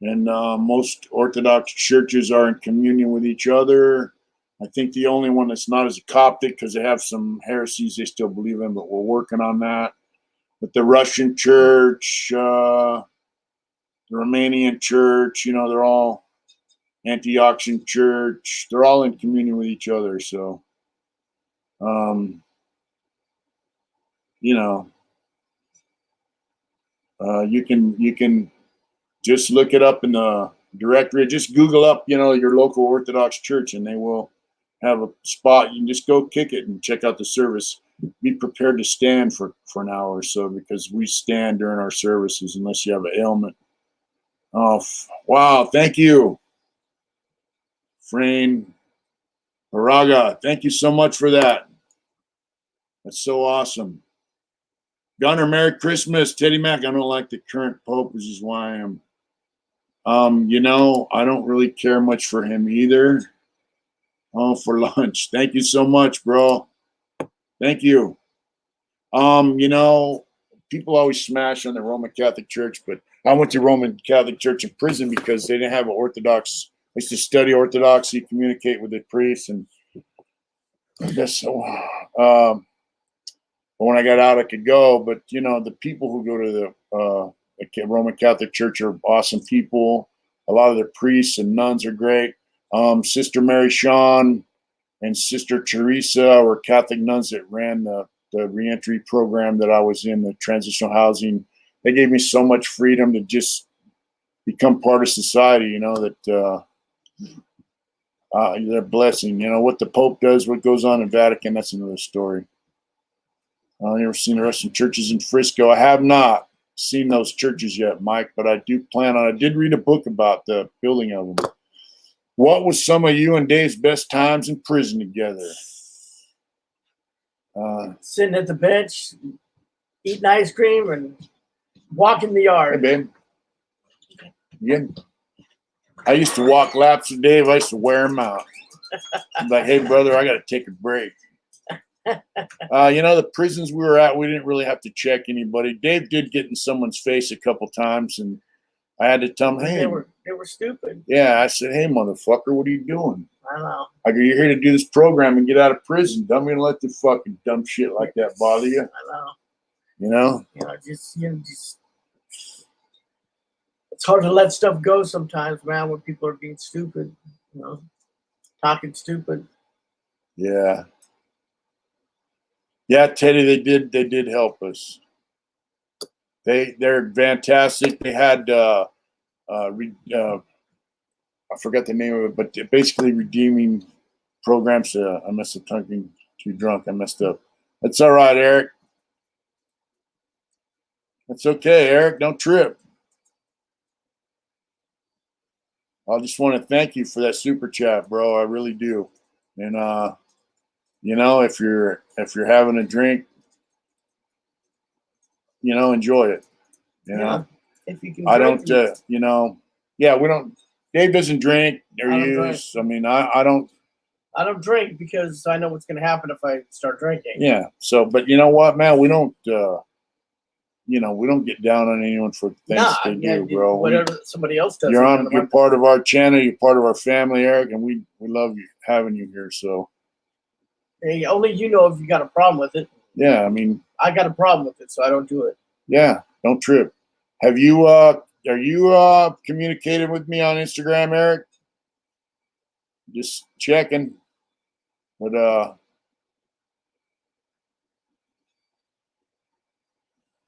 and most Orthodox churches are in communion with each other. I think the only one that's not is a Coptic because they have some heresies they still believe in, but we're working on that. But the Russian church, the Romanian church, you know, they're all Antiochian church. They're all in communion with each other. So, you know, you can just look it up in the directory. Just Google up, you know, your local Orthodox church, and they will have a spot. You can just go kick it and check out the service. Be prepared to stand for an hour or so, because we stand during our services unless you have an ailment. Oh, wow. Thank you, Frayne Baraga. Thank you so much for that. That's so awesome. Gunner, Merry Christmas. Teddy Mack, I don't like the current Pope, which is why I am. You know, I don't really care much for him either. Oh, for lunch. Thank you so much, bro. Thank you. You know, people always smash on the Roman Catholic Church, but I went to Roman Catholic Church in prison because they didn't have an Orthodox. I used to study Orthodoxy, communicate with the priests, and I guess so. When I got out, I could go. But you know, the people who go to the Roman Catholic Church are awesome people. A lot of their priests and nuns are great. Sister Mary Shawn and Sister Teresa were Catholic nuns that ran the reentry program that I was in, the transitional housing. They gave me so much freedom to just become part of society, you know, that they're a blessing. You know, what the Pope does, what goes on in Vatican, that's another story. I've never seen the Russian churches in Frisco. I have not seen those churches yet, Mike, but I do plan on. I did read a book about the building of them. What was some of you and Dave's best times in prison together? Sitting at the bench, eating ice cream, and walking the yard. Hey, babe. Yeah. I used to walk laps with Dave. I used to wear him out. I'm like, hey, brother, I got to take a break. You know, the prisons we were at, we didn't really have to check anybody. Dave did get in someone's face a couple times, and I had to tell him, hey. They were stupid. Yeah, I said, hey, motherfucker, what are you doing? I know. I go, you're here to do this program and get out of prison. Don't mean to let the fucking dumb shit like that bother you. I know. You know? Just it's hard to let stuff go sometimes, man, when people are being stupid, you know, talking stupid. Yeah. Yeah, Teddy, they did help us. They're fantastic. They had I forgot the name of it, but basically redeeming programs. I messed up talking too drunk. I messed up. That's all right, Eric. That's okay, Eric. Don't trip. I just want to thank you for that super chat, bro. I really do. And you know, if you're having a drink, you know, enjoy it. You know, if you can. I don't. You know, yeah, we don't. Dave doesn't drink or use. Drink. I mean, I don't. I don't drink because I know what's going to happen if I start drinking. Yeah. So, but you know what, man? We don't. You know, we don't get down on anyone for things they do, bro. Whatever somebody else does. You're part of our channel. You're part of our family, Eric, and we love you having you here. So. Hey, only you know if you got a problem with it. Yeah, I mean. I got a problem with it, so I don't do it. Yeah, don't trip. Have you? Are you communicating with me on Instagram, Eric? Just checking. But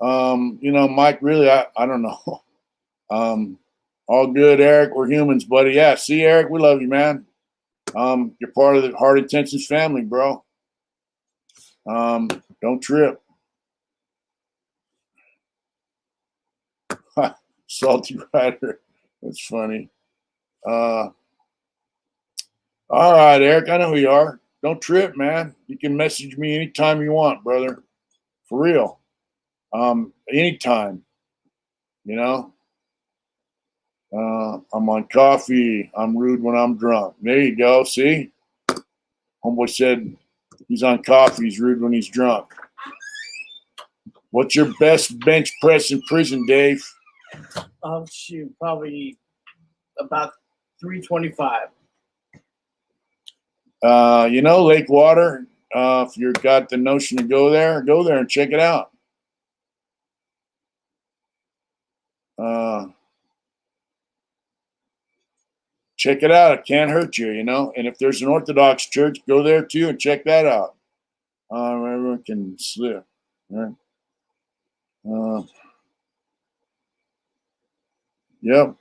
you know, Mike, really, I don't know. All good, Eric. We're humans, buddy. Yeah, see, Eric, we love you, man. You're part of the Hard Intentions family, bro. Don't trip. Salty Rider. That's funny. All right, Eric. I know who you are. Don't trip, man. You can message me anytime you want, brother. For real. Anytime. You know. I'm on coffee. I'm rude when I'm drunk. There you go. See? Homeboy said he's on coffee. He's rude when he's drunk. What's your best bench press in prison, Dave? Oh, shoot. Probably about 325. Lake Water. If you've got the notion to go there and check it out. Check it out. It can't hurt you, And if there's an Orthodox church, go there too and check that out. Everyone can slip. Right? Yep.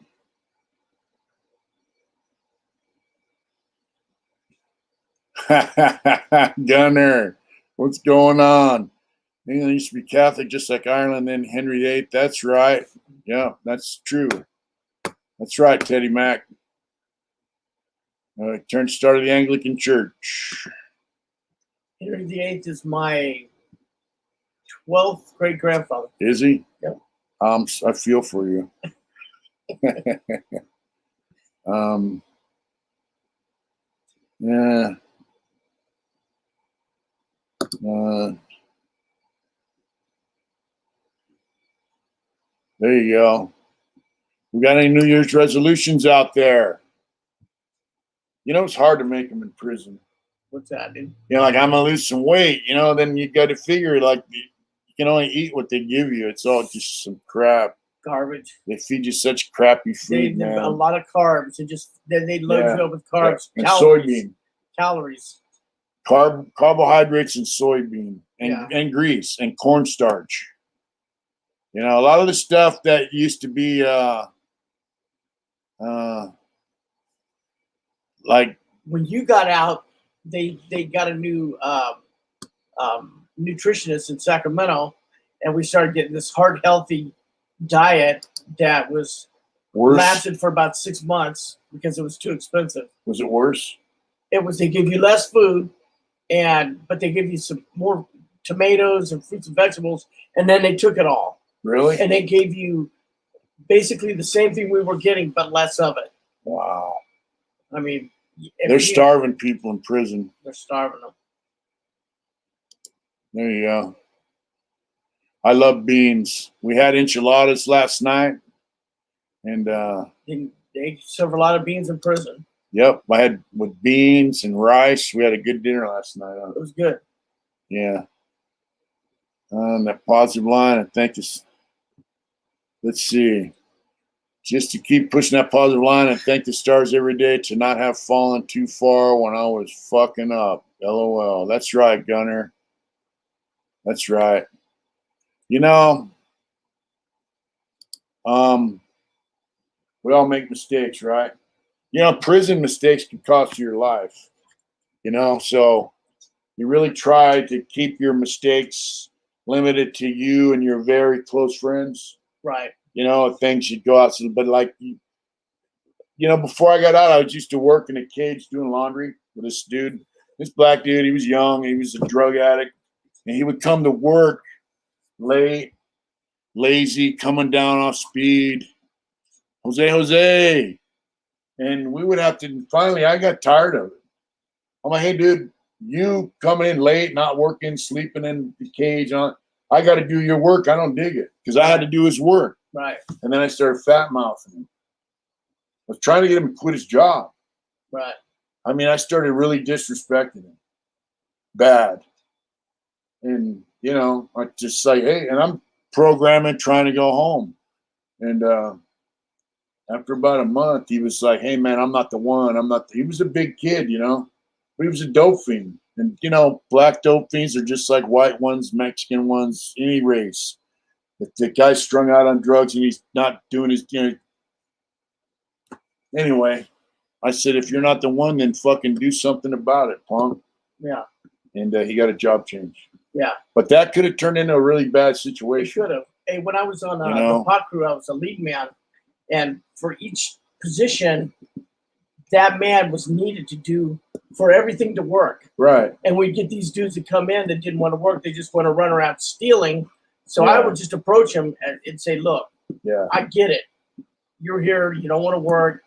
Gunner, what's going on? England used to be Catholic just like Ireland, then Henry VIII. That's right. Yeah, that's true. That's right, Teddy Mack. Started the Anglican Church. Henry VIII is my 12th great grandfather. Is he? Yep. I feel for you. Yeah. There you go. We got any New Year's resolutions out there? It's hard to make them in prison. What's that, dude? Like I'm gonna lose some weight. Then you got to figure like you can only eat what they give you. It's all just some crap. Garbage. They feed you such crappy food, man. A lot of carbs. They load you up with carbs, and calories. Carbohydrates and soybean and grease and cornstarch. A lot of the stuff that used to be like when you got out, they got a new nutritionist in Sacramento, and we started getting this heart healthy diet that was worse. Lasted for about 6 months because it was too expensive. Was it worse? It was. They give you less food, but they give you some more tomatoes and fruits and vegetables, and then they took it all. Really? And they gave you basically the same thing we were getting, but less of it. Wow. I mean, they're starving people in prison. They're starving them. There you go. I love beans. We had enchiladas last night, and they serve a lot of beans in prison. Yep, I had with beans and rice. We had a good dinner last night. It was good. Yeah. That positive line, I think is. Let's see. Just to keep pushing that positive line and thank the stars every day to not have fallen too far when I was fucking up. LOL. That's right, Gunner. That's right. We all make mistakes, right? Prison mistakes can cost you your life. So you really try to keep your mistakes limited to you and your very close friends. Right. Things you'd go out, but before I got out, I was used to work in a cage doing laundry with this black dude. He was young, he was a drug addict, and he would come to work late, lazy, coming down off speed. Jose. And we would have to, finally, I got tired of it. I'm like, hey, dude, you coming in late, not working, sleeping in the cage, I got to do your work. I don't dig it because I had to do his work. Right. And then I started fat mouthing him. I was trying to get him to quit his job. Right. I started really disrespecting him. Bad. And, I just say, hey, and I'm programming, trying to go home. And after about a month, he was like, hey, man, I'm not the one. He was a big kid, but he was a dope fiend. And, black dope fiends are just like white ones, Mexican ones, any race. If the guy's strung out on drugs and he's not doing his, anyway, I said, if you're not the one, then fucking do something about it, punk. Yeah. And he got a job change. Yeah. But that could have turned into a really bad It situation. should have. Hey, when I was on You know? the pot crew, I was a lead man. And for each position, that man was needed to do for everything to work. Right. And we'd get these dudes that come in that didn't want to work. They just want to run around stealing. So I Yeah. would just approach him and say, look, Yeah. I get it. You're here. You don't want to work.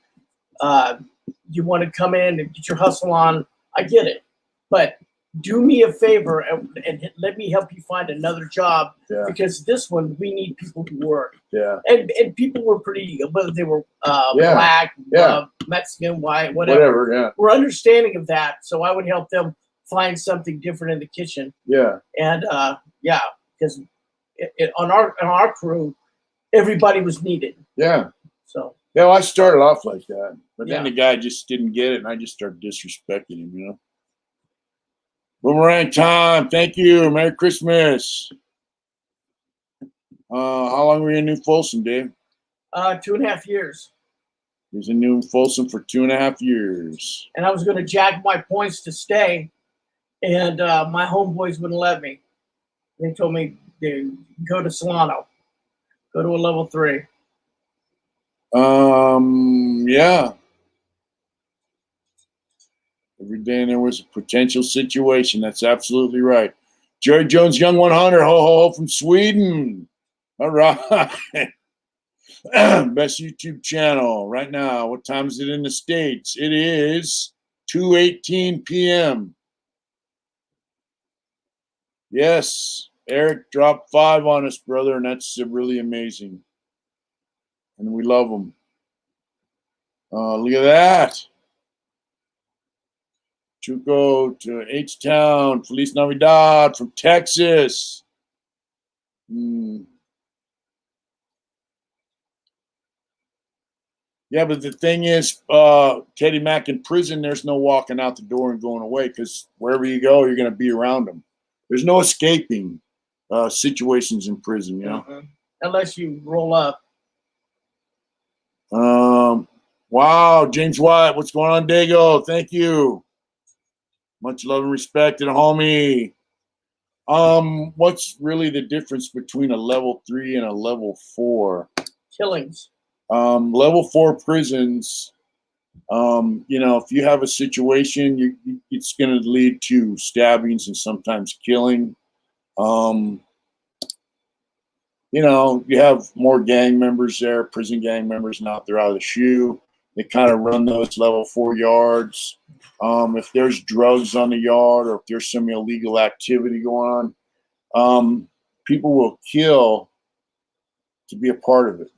You want to come in and get your hustle on. I get it. But do me a favor and let me help you find another job, Yeah. because this one, we need people who work. Yeah. And people were pretty, whether they were Yeah. black, Yeah. Mexican, white, whatever. Yeah. We're understanding of that. So I would help them find something different in the kitchen. Yeah. And yeah, because on our crew, everybody was needed. Yeah. So Yeah, well, I started off like that. But then Yeah. the guy just didn't get it, and I just started disrespecting him, you know? Boomerang time. Thank you. Merry Christmas. How long were you in New Folsom, Dave? 2.5 years. He was in New Folsom for 2.5 years. And I was going to jack my points to stay, and my homeboys wouldn't let me. They told me to go to Solano, go to a level 3. Yeah. Every day there was a potential situation. That's absolutely right. Jerry Jones, Young 100, ho, ho, ho, from Sweden. All right. Best YouTube channel right now. What time is it in the States? It is 2:18 p.m. Yes, Eric dropped 5 on us, brother, and that's really amazing. And we love him. Look at that. Chuco to H-Town. Feliz Navidad from Texas. Yeah, but the thing is, Teddy Mack in prison, there's no walking out the door and going away, because wherever you go, you're going to be around them. There's no escaping situations in prison, you know? Unless you roll up. Wow, James White, what's going on, Dago? Thank you. Much love and respect to the homie. What's really the difference between a level 3 and a level 4? Killings. Level 4 prisons, you know, if you have a situation, it's going to lead to stabbings and sometimes killing. You know, you have more gang members there, prison gang members, now they're out of the shoe. They kind of run those level 4 yards. If there's drugs on the yard, or if there's some illegal activity going on, people will kill to be a part of it.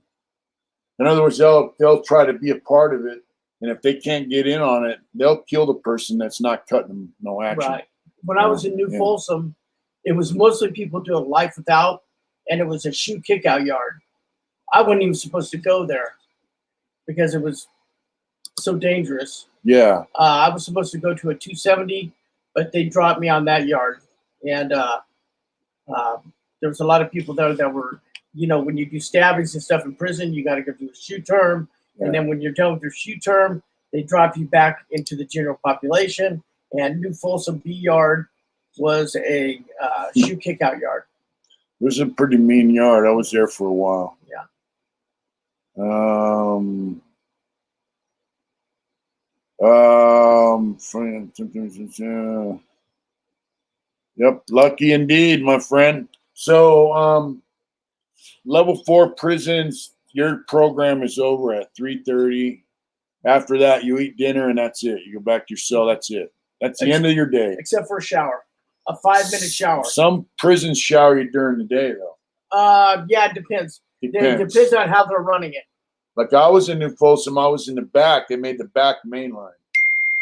In other words, they'll try to be a part of it, and if they can't get in on it, they'll kill the person that's not cutting them no action. Right. When I was in New Folsom, it was mostly people doing life without, and it was a shoe kick-out yard. I wasn't even supposed to go there because it was so dangerous. Yeah. I was supposed to go to a 270, but they dropped me on that yard. And there was a lot of people there that were, you know, when you do stabbings and stuff in prison, you got to go through a shoe term. Yeah. And then when you're done with your shoe term, they drop you back into the general population. And New Folsom B yard was a shoe kick-out yard. It was a pretty mean yard. I was there for a while. Yeah. Yep, lucky indeed, my friend. So, level 4 prisons, your program is over at 3:30. After that, you eat dinner and that's it. You go back to your cell. That's it. That's the end of your day. Except for a shower, a 5-minute shower. Some prisons shower you during the day, though. Yeah, it depends. It depends on how they're running it. Like I was in New Folsom, I was in the back. They made the back main line,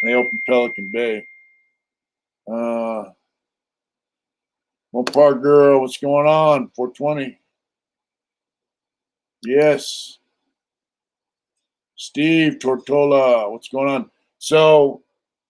and they opened Pelican Bay. Mopar girl, what's going on? 420. Yes. Steve Tortola, what's going on? So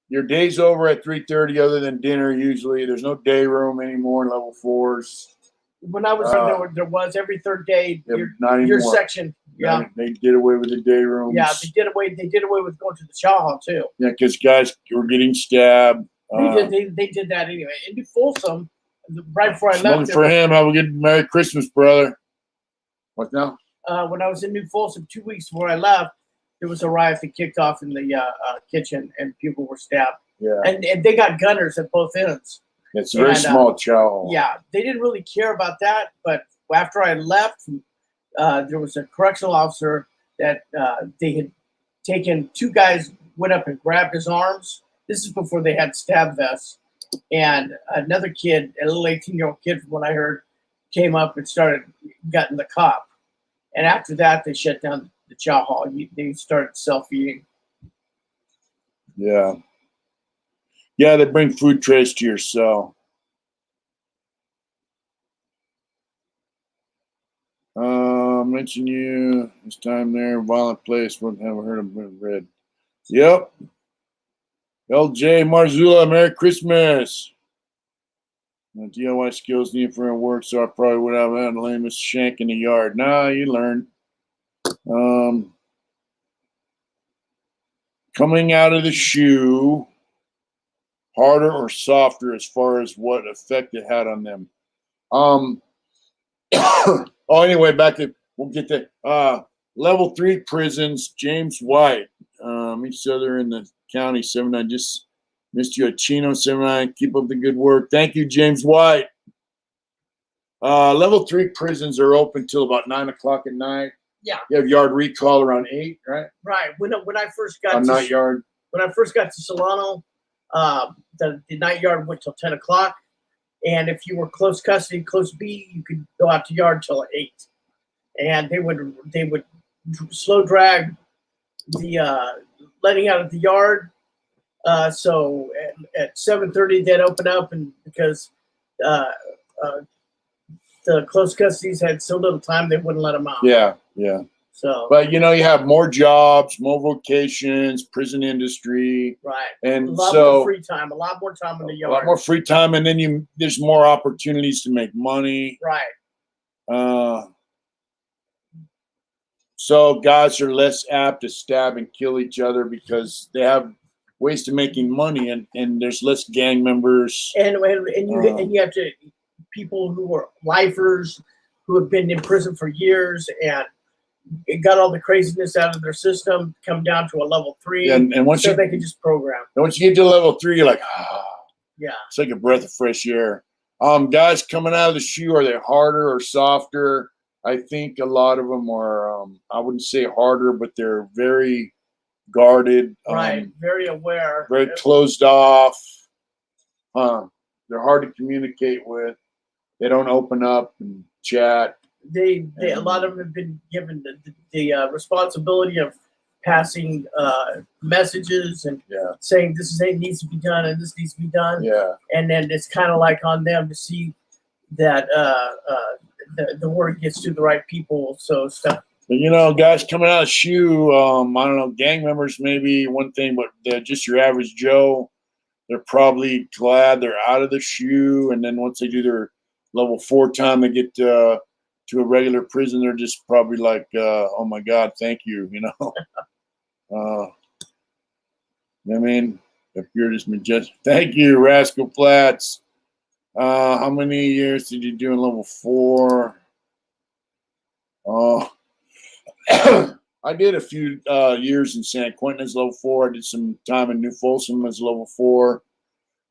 your day's over at 3:30, other than dinner. Usually, there's no day room anymore in level 4s. When I was there was every third day. Not your section Yeah. They did away with the day rooms. Yeah, they did away with going to the chow hall too. Yeah, because guys were getting stabbed. They did that anyway. In New Folsom, right before I Smoking left, for him. Have a good Merry Christmas, brother. What now? when I was in New Folsom 2 weeks before I left, there was a riot that kicked off in the kitchen, and people were stabbed. Yeah. And they got gunners at both ends. It's a very small chow hall. Yeah, they didn't really care about that. But after I left, there was a correctional officer that they had taken. Two guys went up and grabbed his arms. This is before they had stab vests. And another kid, a little 18-year-old kid, from what I heard, came up and gutting the cop. And after that, they shut down the chow hall. They started self-eating. Yeah. Yeah, they bring food trays to your cell. Mention you this time there. Violent place. Wouldn't have heard of red. Yep. LJ Marzula, Merry Christmas. DIY skills needed for work, so I probably would have had a lamest shank in the yard. Nah, you learn. Coming out of the shoe, harder or softer as far as what effect it had on them. Oh, anyway, we'll get to level 3 prisons. James White, each other in the county 79. Just missed you at Chino 79. Keep up the good work. Thank you, James White. Level 3 prisons are open till about 9 o'clock at night. Yeah. You have yard recall around 8, right? Right. When I first got night yard. When I first got to Solano, the night yard went till 10 o'clock. And if you were close custody, close B, you could go out to yard till 8. And they would slow drag the letting out of the yard. So at 7:30 they'd open up, and because the close custodies had so little time, they wouldn't let them out. Yeah, yeah. So, but you have more jobs, more vocations, prison industry, right, and a lot so more free time, a lot more time in the yard, a lot more free time, and then there's more opportunities to make money. Right. So guys are less apt to stab and kill each other because they have ways to making money, and there's less gang members. And you have to people who are lifers who have been in prison for years and it got all the craziness out of their system, come down to a level 3, and once so they can just program. And once you get to level 3, you're like, yeah, it's like a breath of fresh air. Guys coming out of the shoe, are they harder or softer? I think a lot of them are, I wouldn't say harder, but they're very guarded. Right, very aware. Very closed off. They're hard to communicate with. They don't open up and chat. A lot of them have been given the responsibility of passing messages and saying this needs to be done and this needs to be done. Yeah. And then it's kind of like on them to see that the word gets to the right people. So stuff. But, guys coming out of shoe, I don't know, gang members maybe one thing, but just your average Joe, they're probably glad they're out of the shoe. And then once they do their level 4 time, they get to a regular prison, they're just probably like, oh my God, thank you, I mean, if you're just majestic. Thank you, Rascal Flats. How many years did you do in level 4? I did a few years in San Quentin as level 4. I did some time in New Folsom as level 4.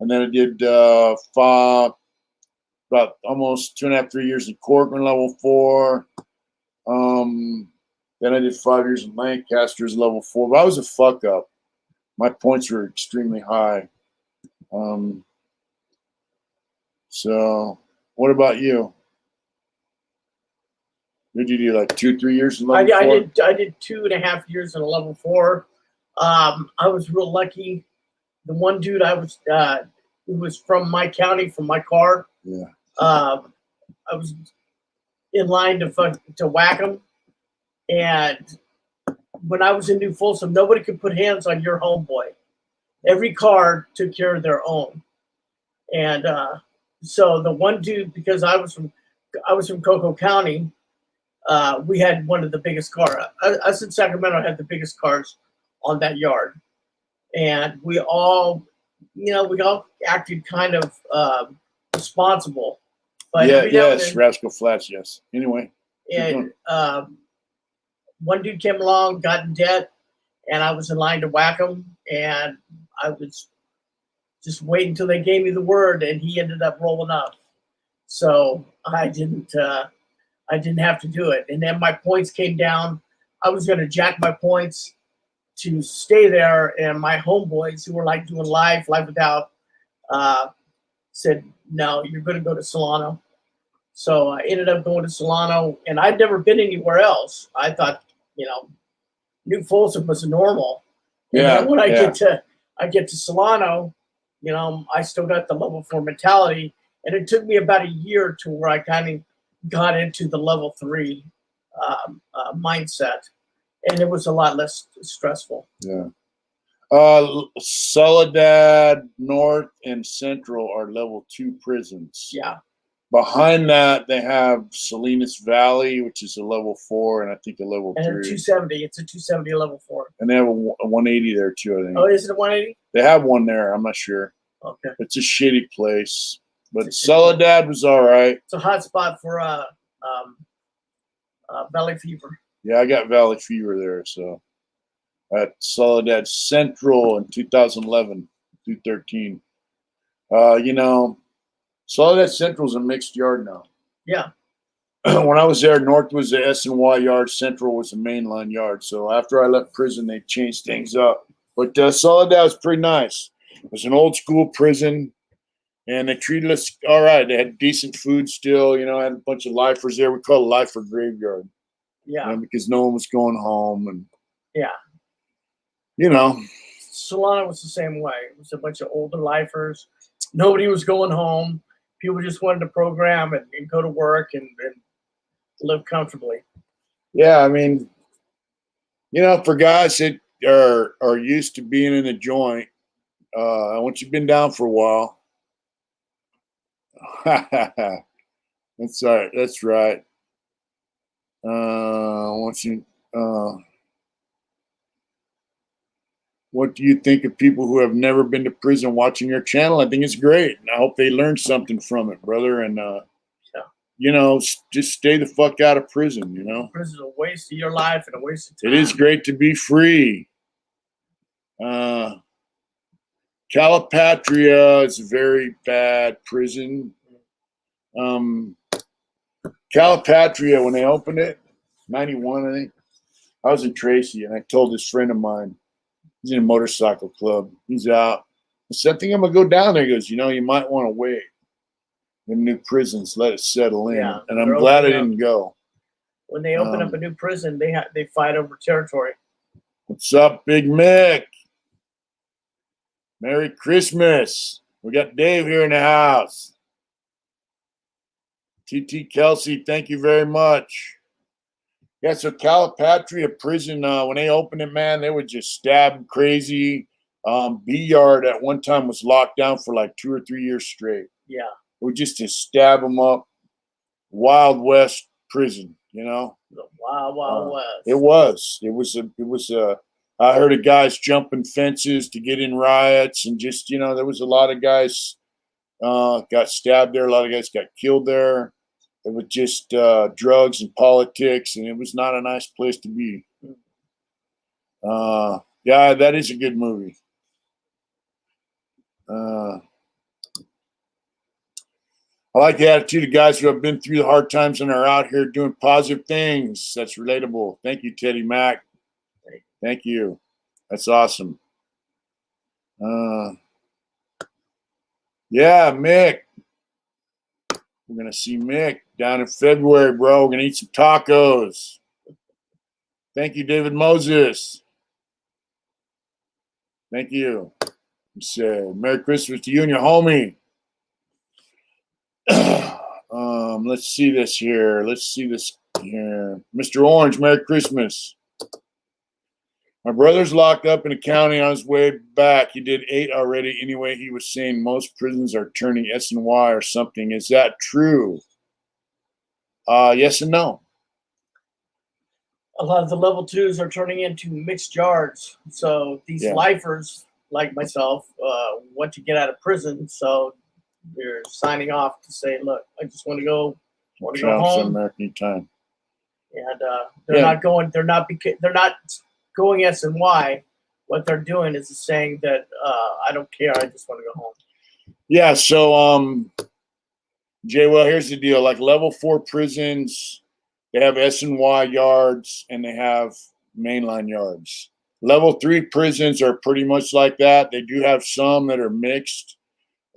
And then I did about almost 2.5, 3 years in Corcoran level 4. Then I did 5 years in Lancaster as level 4. But I was a fuck up. My points were extremely high. So what about you? Did you do like 2-3 years in level 4? I did 2.5 years in a level 4. I was real lucky. The one dude who was from my county, from my car. Yeah. I was in line to whack him, and when I was in New Folsom, nobody could put hands on your homeboy. Every car took care of their own, and so the one dude, because I was from Cocoa County, we had one of the biggest cars. Us in Sacramento had the biggest cars on that yard, and we all acted kind of responsible. But yeah, every now and yes, then, Rascal Flats, yes. Anyway, and one dude came along, got in debt, and I was in line to whack him, and I was just waiting until they gave me the word, and he ended up rolling up. So I didn't have to do it. And then my points came down. I was going to jack my points to stay there, and my homeboys who were like doing live without, said, no, you're going to go to Solano. So I ended up going to Solano, and I'd never been anywhere else. I thought, New Folsom was normal. And then when I get to Solano, I still got the level 4 mentality, and it took me about a year to where I kind of got into the level 3 mindset, and it was a lot less stressful. Yeah. Soledad North and Central are level 2 prisons. Yeah. Behind that, they have Salinas Valley, which is a level 4, and I think a level And 3. a 270. It's a 270 level 4. And they have a 180 there too, I think. Oh, is it a 180? They have one there. I'm not sure. Okay. It's a shitty place, but Soledad was all right. It's a hot spot for valley fever. Yeah, I got valley fever there. So at Soledad Central in 2011 through 13. Soledad Central's a mixed yard now. Yeah. When I was there, North was the S&Y yard, Central was the mainline yard. So after I left prison, they changed things up. But Soledad was pretty nice. It was an old school prison, and they treated us all right. They had decent food still, had a bunch of lifers there. We call it lifer graveyard. Yeah. Because no one was going home. And yeah. Solano was the same way. It was a bunch of older lifers. Nobody was going home. People just wanted to program and go to work and live comfortably. Yeah, I mean, for guys that are used to being in the joint, once you've been down for a while, that's right. That's right. What do you think of people who have never been to prison watching your channel? I think it's great. And I hope they learn something from it, brother. And, just stay the fuck out of prison, Prison is a waste of your life and a waste of time. It is great to be free. Calipatria is a very bad prison. Calipatria, when they opened it, 91, I think, I was in Tracy, and I told this friend of mine, he's in a motorcycle club. He's out. I said, I think I'm going to go down there. He goes, you might want to wait. The new prisons, let it settle in. Yeah, and I'm glad I didn't go. When they open up a new prison, they fight over territory. What's up, Big Mick? Merry Christmas. We got Dave here in the house. TT Kelsey, thank you very much. Yeah, so Calipatria prison, when they opened it, man, they would just stab crazy. B-Yard at one time was locked down for like 2 or 3 years straight. Yeah. We just to stab them up. Wild West prison, The Wild West. It was. I heard of guys jumping fences to get in riots, and just there was a lot of guys got stabbed there. A lot of guys got killed there. It was just drugs and politics, and it was not a nice place to be. Yeah, that is a good movie. I like the attitude of guys who have been through the hard times and are out here doing positive things. That's relatable. Thank you, Teddy Mack. Thank you. That's awesome. Yeah, Mick. We're going to see Mick down in February, bro. We're going to eat some tacos. Thank you, David Moses. Thank you. He said, Merry Christmas to you and your homie. Let's see this here. Mr. Orange, Merry Christmas. My brother's locked up in a county on his way back. He did 8 already. Anyway, he was saying most prisons are turning S&Y or something. Is that true? Yes and no. a lot of the level 2s are turning into mixed yards. So these lifers, like myself, want to get out of prison. So they're signing off to say, "Look, I just want to go home." American time. And they're not going. They're not going S&Y. What they're doing is saying that I don't care. I just want to go home. Yeah. So, Jay, well, here's the deal. Like level 4 prisons, they have S&Y yards and they have mainline yards. Level 3 prisons are pretty much like that. They do have some that are mixed.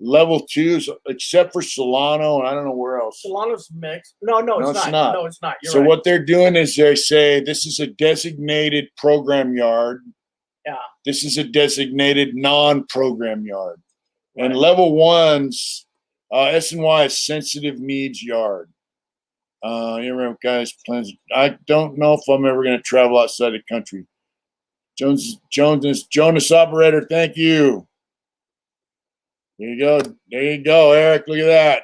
Level 2s, except for Solano, and I don't know where else. Solano's mixed. No, it's not. No, it's not. You're so right. what they're doing is they say this is a designated program yard. Yeah. This is a designated non-program yard. Right. And level 1s, S&Y is sensitive needs yard. You remember, guys, plans. I don't know if I'm ever going to travel outside the country. Jonas operator, thank you. There you go, Eric. Look at that.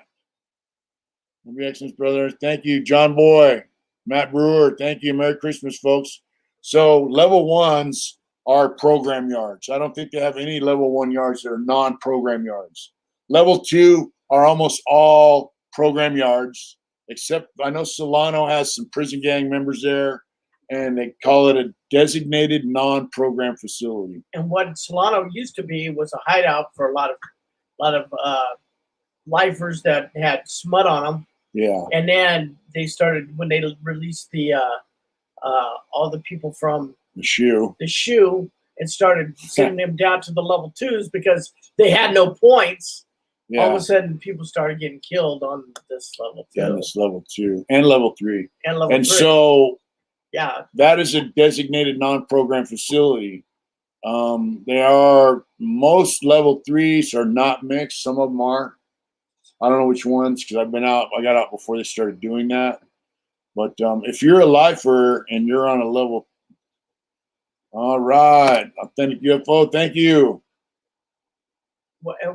Maybe excellent, brother. Thank you, John Boy, Matt Brewer. Thank you. Merry Christmas, folks. So level 1s are program yards. I don't think they have any level 1 yards that are non-program yards. Level 2 are almost all program yards, except I know Solano has some prison gang members there, and they call it a designated non-program facility. And what Solano used to be was a hideout for a lot of lifers that had smut on them. Yeah. And then they started, when they released the all the people from the shoe, and started sending them down to the level 2s because they had no points. Yeah. All of a sudden, people started getting killed on this level 2. Yeah, this level 2 and level 3. And so, yeah, that is a designated non-program facility. They are, most level 3s are not mixed. Some of them are. I don't know which ones because I got out before they started doing that. But if you're a lifer and you're on a level, all right, Authentic UFO, thank you.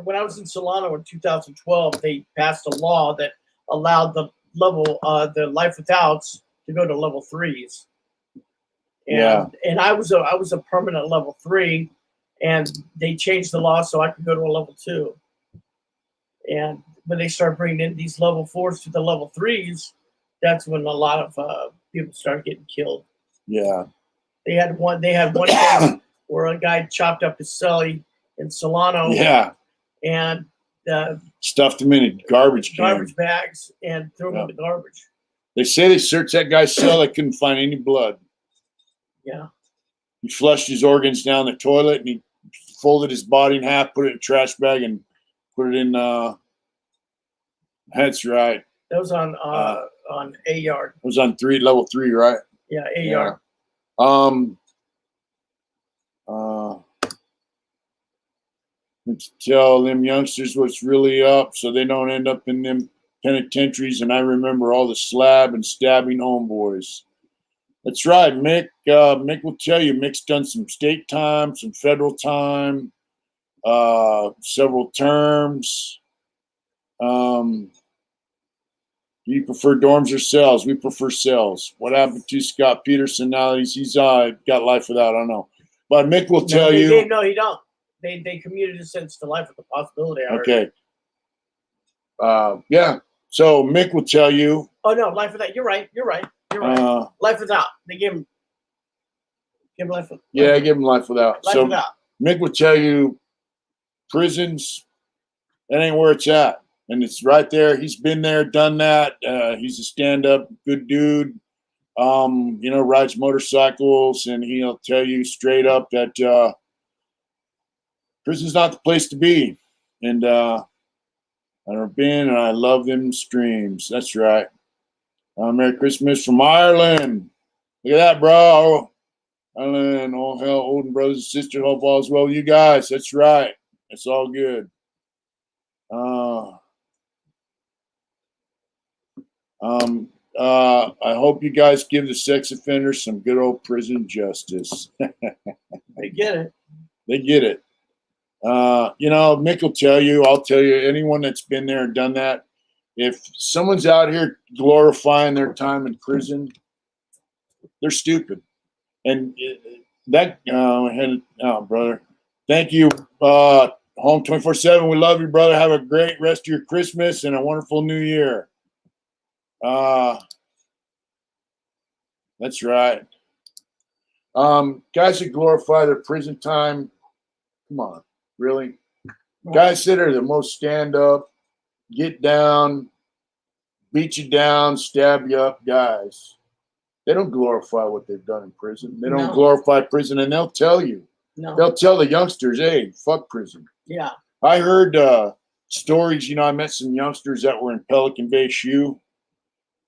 When I was in Solano in 2012, they passed a law that allowed the life withouts to go to level 3s. And I was a permanent level 3, and they changed the law so I could go to a level 2. And when they started bringing in these level 4s to the level 3s, that's when a lot of people started getting killed. Yeah. They had one case where a guy chopped up his cellie in Solano. Yeah. And stuffed him in a garbage bags and threw them in the garbage. They say they searched that guy's cell. They couldn't find any blood. Yeah. He flushed his organs down the toilet and he folded his body in half, put it in a trash bag, and put it in. That's right. That was on A yard. It was on level 3, right? Yeah, A yard. Let's tell them youngsters what's really up so they don't end up in them penitentiaries. And I remember all the slab and stabbing homeboys. That's right, Mick. Mick will tell you, Mick's done some state time, some federal time, several terms. Do you prefer dorms or cells? We prefer cells. What happened to Scott Peterson now that he's got life without? I don't know. But Mick will tell you. No, he don't. They commuted his sentence to life with the possibility. Okay. Yeah. So Mick will tell you. Oh no, life without. You're right. Life without. They give him life without. Yeah, give him life without. Life without. Mick will tell you, prisons, that ain't where it's at. And it's right there. He's been there, done that. He's a stand-up, good dude. Rides motorcycles, and he'll tell you straight up that prison's not the place to be. And I've never been, and I love them streams. That's right. Merry Christmas from Ireland. Look at that, bro. Ireland, all hell, olden brothers and sisters, hope all is well with you guys. That's right. It's all good. I hope you guys give the sex offenders some good old prison justice. They get it. They get it. Mick will tell you, I'll tell you, anyone that's been there and done that, if someone's out here glorifying their time in prison, They're stupid. And brother, thank you. Home 24/7. We love you, brother. Have a great rest of your Christmas and a wonderful New Year. That's right. Guys that glorify their prison time. Come on, really? Guys that are the most stand up, get down, beat you down, stab you up guys. They don't glorify what they've done in prison. They don't glorify prison, and they'll tell you. No. They'll tell the youngsters, hey, fuck prison. Yeah. I heard stories, I met some youngsters that were in Pelican Bay SHU.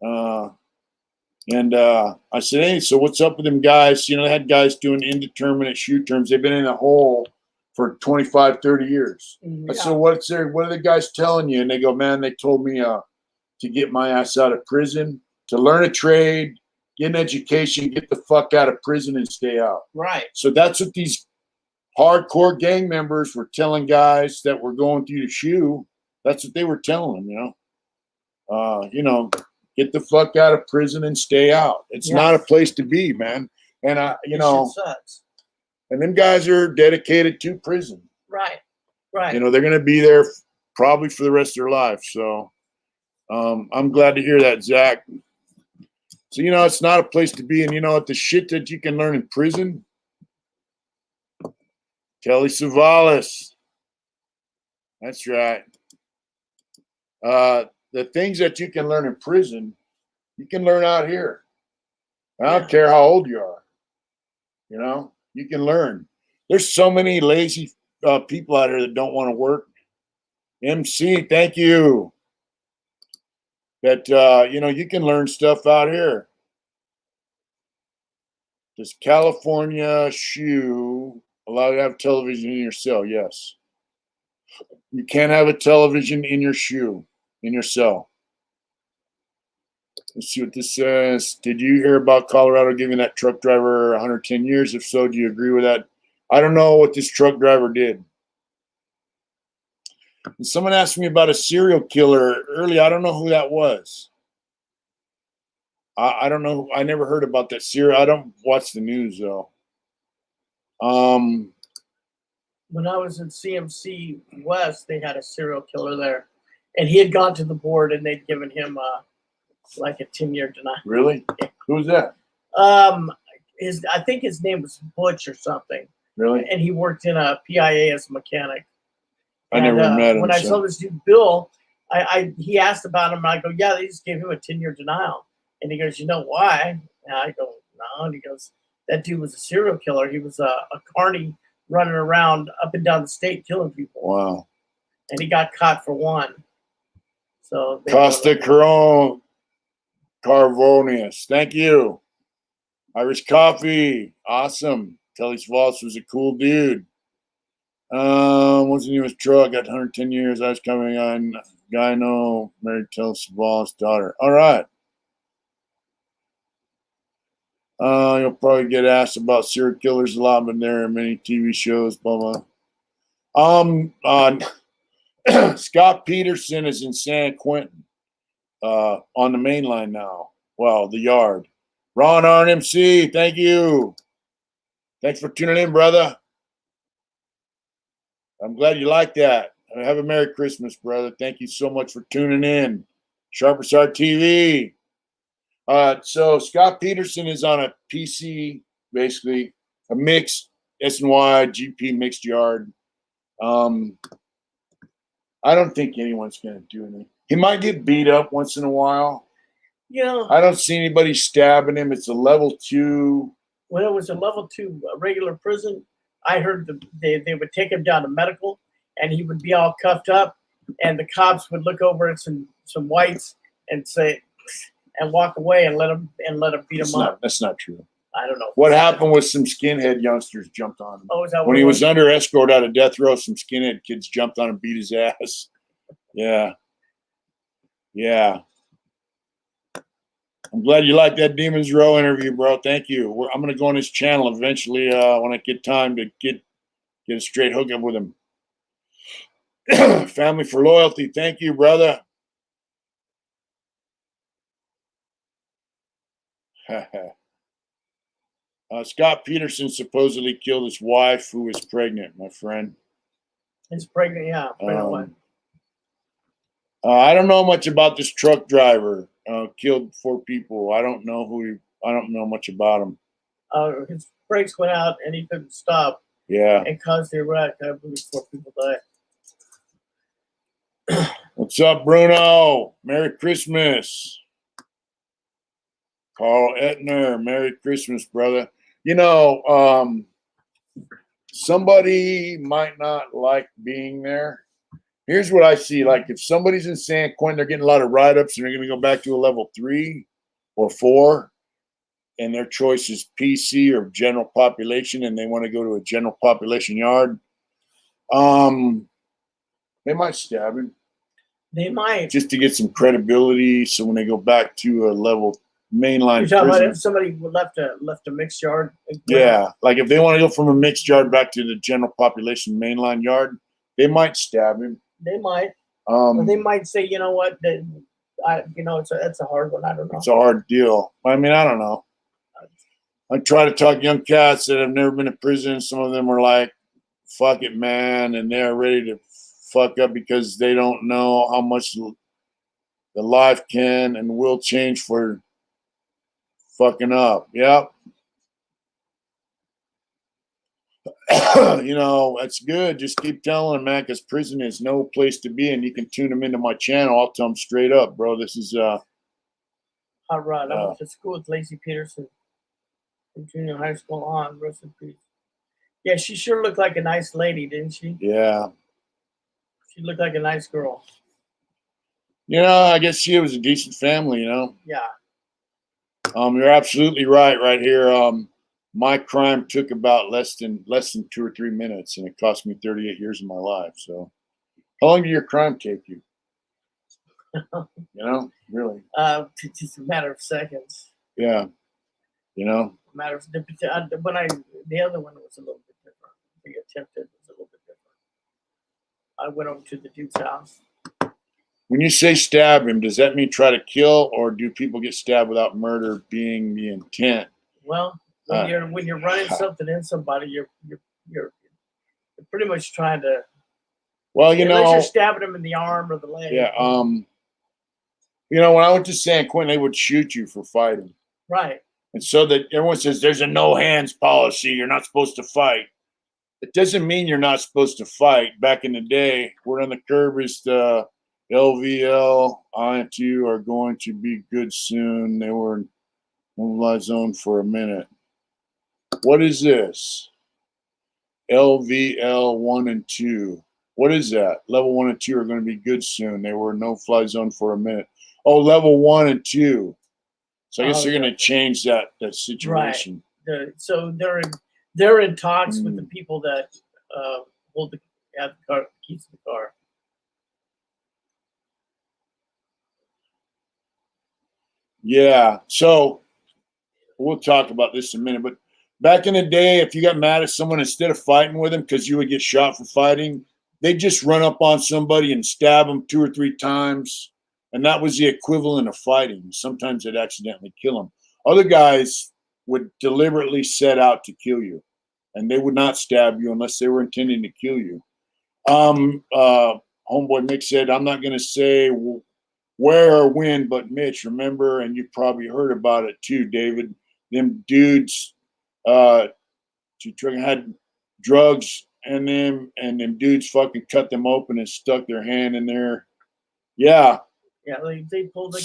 And I said, hey, so what's up with them guys? They had guys doing indeterminate SHU terms. They've been in a hole for 25, 30 years. Yeah. I said, what are the guys telling you? And they go, man, they told me to get my ass out of prison, to learn a trade, get an education, get the fuck out of prison and stay out. Right. So that's what these hardcore gang members were telling guys that were going through the SHU. That's what they were telling them, get the fuck out of prison and stay out. It's not a place to be, man. And It sucks. and them guys are dedicated to prison. Right. Right. They're going to be there probably for the rest of their life. So I'm glad to hear that, Zach. So, it's not a place to be. And the shit that you can learn in prison, Telly Savalas. That's right. The things that you can learn in prison, you can learn out here. I don't care how old you are. You can learn. There's so many lazy people out here that don't want to work. MC, thank you. That, you can learn stuff out here. Does California SHU allow you to have television in your cell? Yes. You can't have a television in your SHU, in your cell. Let's see what this says. Did you hear about Colorado giving that truck driver 110 years? If so, do you agree with that? I don't know what this truck driver did. And someone asked me about a serial killer earlier. I don't know who that was. I don't know. I never heard about that serial. I don't watch the news, though. When I was in CMC West, they had a serial killer there. And he had gone to the board, and they'd given him like a 10-year denial. Really? Yeah. Who's that? I think his name was Butch or something. Really? And he worked in a PIA as a mechanic. I never met him. When I saw this dude Bill, he asked about him. And I go, yeah, they just gave him a 10-year denial. And he goes, you know why? And I go, no. And he goes, that dude was a serial killer. He was a carny running around up and down the state killing people. Wow. And he got caught for one. So Costa Carvonius. Thank you. Irish coffee. Awesome. Telly Savalas was a cool dude. What's the name of his truck? Got 110 years. I was coming on. Guy I know married Telly Savalas' daughter. All right. You'll probably get asked about serial killers a lot, but there are many TV shows, blah blah. Scott Peterson is in San Quentin, on the main line now. Well, the yard. Ron RNMC, thank you. Thanks for tuning in, brother. I'm glad you like that. Have a Merry Christmas, brother. Thank you so much for tuning in. Sharper Side TV. So Scott Peterson is on a PC, basically a mixed S&Y GP mixed yard. I don't think anyone's going to do anything. He might get beat up once in a while. I don't see anybody stabbing him. It's a level 2. When it was a level 2 regular prison, I heard they would take him down to medical, and he would be all cuffed up, and the cops would look over at some whites and say, and walk away and let him beat him up. That's not true. I don't know. What happened was some skinhead youngsters jumped on him. Oh, is that when he was under escort out of death row, some skinhead kids jumped on him and beat his ass. Yeah. I'm glad you liked that Demons Row interview, bro. Thank you. I'm going to go on his channel eventually when I get time to get a straight hookup with him. Family for Loyalty. Thank you, brother. Scott Peterson supposedly killed his wife who was pregnant, my friend. He's pregnant, yeah. Pregnant I don't know much about this truck driver. Killed 4 people. I don't know I don't know much about him. His brakes went out and he couldn't stop. Yeah. And caused the wreck. I believe 4 people died. What's up, Bruno? Merry Christmas. Carl Etner, Merry Christmas, brother. You know, somebody might not like being there. Here's what I see. Like if somebody's in San Quentin, they're getting a lot of write-ups and they're going to go back to a level 3 or 4, and their choice is PC or general population, and they want to go to a general population yard. They might stab him. They might. Just to get some credibility, so when they go back to a level mainline You're talking prison, about if somebody left a mixed yard? yeah, like if they want to go from a mixed yard back to the general population mainline yard, they might stab him. They might. Or they might say, you know what, it's a hard one. I don't know. It's a hard deal. I mean, I don't know. I try to talk young cats that have never been to prison. Some of them are like, fuck it, man. And they're ready to fuck up because they don't know how much the life can and will change for fucking up. Yep. You know, that's good. Just keep telling them, man, because prison is no place to be. And you can tune them into my channel. I'll tell them straight up, bro. This is Hot Rod. I went to school with Lacey Peterson from junior high school on. Rest in peace. Yeah, she sure looked like a nice lady, didn't she? yeah. She looked like a nice girl. You know, I guess she was a decent family, you know. Yeah. You're absolutely right here. My crime took about less than 2 or 3 minutes, and it cost me 38 years of my life. So, how long did your crime take you? You know, really? Just a matter of seconds. Yeah. You know. A matter of the other one was a little bit different. The attempted was a little bit different. I went over to the dude's house. When you say stab him, does that mean try to kill, or do people get stabbed without murder being the intent? Well, when you're running something in somebody, you're pretty much trying to. Well, you unless know, you're stabbing them in the arm or the leg. Yeah. You know, when I went to San Quentin, they would shoot you for fighting. Right. And so that everyone says there's a no hands policy. You're not supposed to fight. It doesn't mean you're not supposed to fight. Back in the day, word on the curb is the LVL, I2 are going to be good soon. They were in no-fly zone for a minute. What is this? LVL 1 and 2. What is that? Level 1 and 2 are going to be good soon. They were in no-fly zone for a minute. Oh, level 1 and 2. So I guess they're going to change that situation. Right. So they're in talks with the people that have the keys to the car. Yeah. So we'll talk about this in a minute. But back in the day, if you got mad at someone, instead of fighting with them because you would get shot for fighting, they'd just run up on somebody and stab them 2 or 3 times. And that was the equivalent of fighting. Sometimes they'd accidentally kill them. Other guys would deliberately set out to kill you. And they would not stab you unless they were intending to kill you. Homeboy Mick said, I'm not going to say where or when, but Mitch, remember, and you probably heard about it too, David, them dudes had drugs in them, and them dudes fucking cut them open and stuck their hand in there. Yeah. Yeah, they pulled the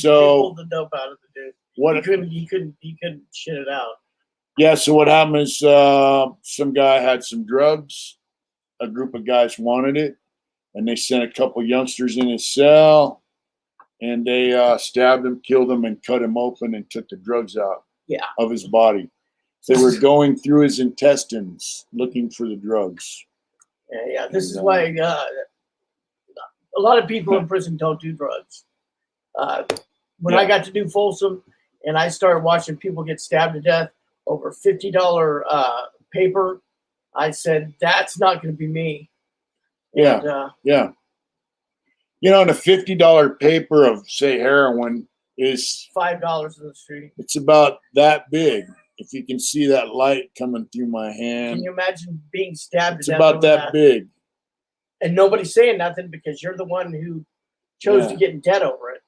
dope out of the dude. He couldn't shit it out. Yeah, so what happened is some guy had some drugs. A group of guys wanted it, and they sent a couple youngsters in his cell, and they stabbed him, killed him, and cut him open and took the drugs out of his body. So they were going through his intestines looking for the drugs. Yeah. This is why a lot of people in prison don't do drugs. When I got to do Folsom, and I started watching people get stabbed to death over $50 paper, I said, that's not going to be me. Yeah. And, yeah. You know, and a $50 paper of, say, heroin is $5 in the street. It's about that big. if you can see that light coming through my Can hand, you imagine being stabbed? it's to death about over that big. and nobody's saying nothing because you're the one who chose to get in debt over it.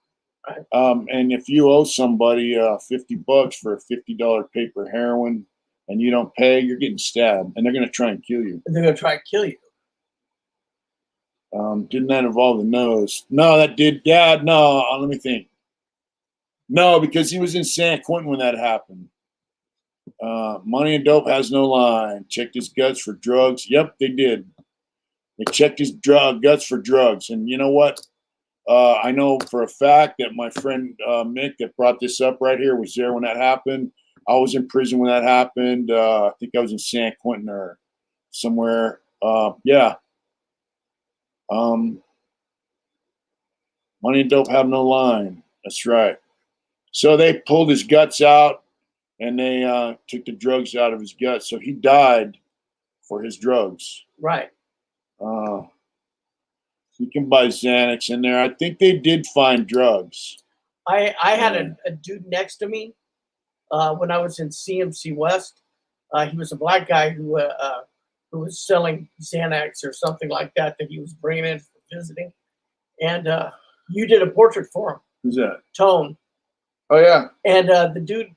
And if you owe somebody $50 for a $50 paper heroin and you don't pay, you're getting stabbed, and they're going to try and kill you. And they're going to try to kill you. Didn't that involve the nose? No, that did. Dad, no. Let me think. No, because he was in San Quentin when that happened. Money and Dope has no line. Checked his guts for drugs. Yep, they did. They checked his guts for drugs. And you know what? I know for a fact that my friend Mick that brought this up right here was there when that happened. I was in prison when that happened. I think I was in San Quentin or somewhere. Yeah. Money and Dope have no line. That's right. So they pulled his guts out and they took the drugs out of his guts. So he died for his drugs. Right. You can buy Xanax in there. I think they did find drugs. I had a dude next to me when I was in CMC West. He was a black guy who was selling Xanax or something like that he was bringing in for visiting. And you did a portrait for him. Who's that? Tone. Oh, yeah. And the dude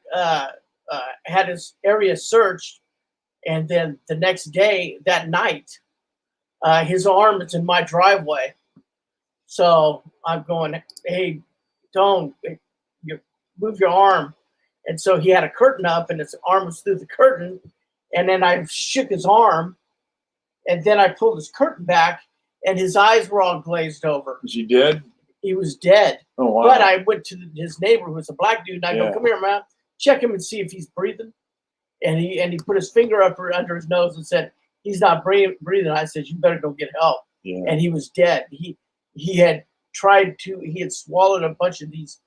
had his area searched. And then the next day, that night, his arm is in my driveway. So I'm going, hey, Tone, you move your arm. And so he had a curtain up and his arm was through the curtain. And then I shook his arm. And then I pulled his curtain back and his eyes were all glazed over. Was he dead? He was dead. Oh, wow. But I went to his neighbor who was a black dude and I go, come here, man, check him and see if he's breathing. And he put his finger up under his nose and said, he's not breathing. I said, you better go get help. Yeah. And he was dead. He had swallowed a bunch of these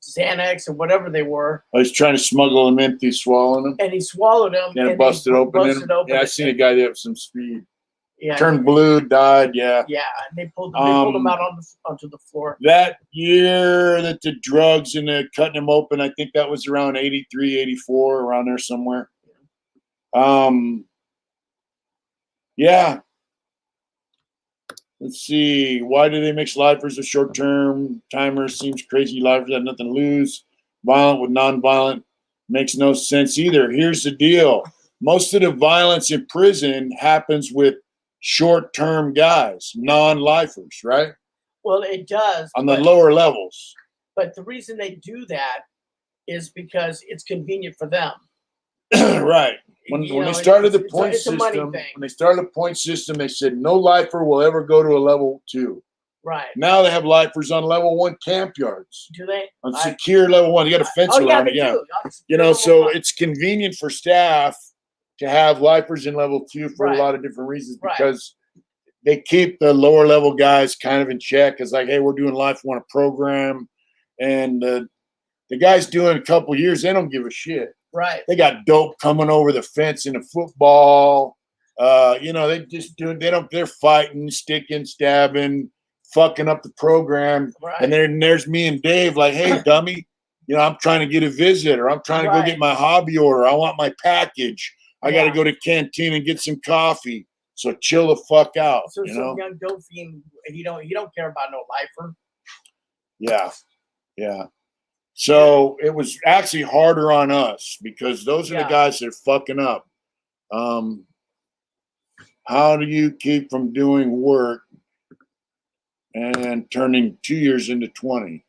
Xanax or whatever they were. I was trying to smuggle them in through swallowing them. And he swallowed them. And it busted open. Yeah, I seen a guy there with some speed. Yeah. Turned blue, died, yeah. Yeah, and they pulled him out onto the floor. That year that the drugs and the cutting him open, I think that was around 83, 84, around there somewhere. Yeah. Let's see. Why do they mix lifers with short-term timers? Seems crazy. Lifers have nothing to lose. Violent with non-violent makes no sense either. Here's the deal. Most of the violence in prison happens with short-term guys, non-lifers, right? Well, it does. On the lower levels. But the reason they do that is because it's convenient for them. Right. When they started the point system, they said no lifer will ever go to a level 2. Right. Now they have lifers on level 1 camp yards. Do they? On secure level 1. You got a fence around it. Yeah. So it's convenient for staff to have lifers in level 2 for a lot of different reasons because they keep the lower level guys kind of in check. It's like, hey, we're doing life one program. And the guys doing a couple years, they don't give a shit. Right. They got dope coming over the fence in a football. They just they're fighting, sticking, stabbing, fucking up the program. Right. And then there's me and Dave like, hey, dummy, I'm trying to get a visit or I'm trying to go get my hobby order. I want my package. I got to go to canteen and get some coffee. So chill the fuck out. So some young dope fiend, he don't care about no lifer. Yeah. Yeah. So it was actually harder on us because those are the guys that are fucking up. How do you keep from doing work and turning 2 years into 20?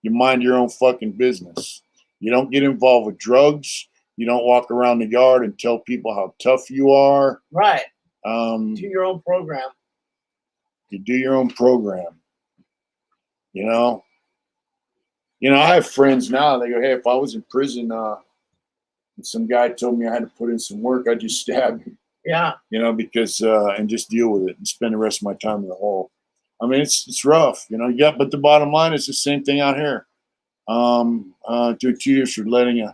You mind your own fucking business. You don't get involved with drugs. You don't walk around the yard and tell people how tough you are. Right. Do your own program. You do your own program. I have friends now. They go, hey, if I was in prison and some guy told me I had to put in some work, I'd just stab him. Yeah. Because and just deal with it and spend the rest of my time in the hole. I mean, it's rough, but the bottom line is the same thing out here. Doing 2 years for letting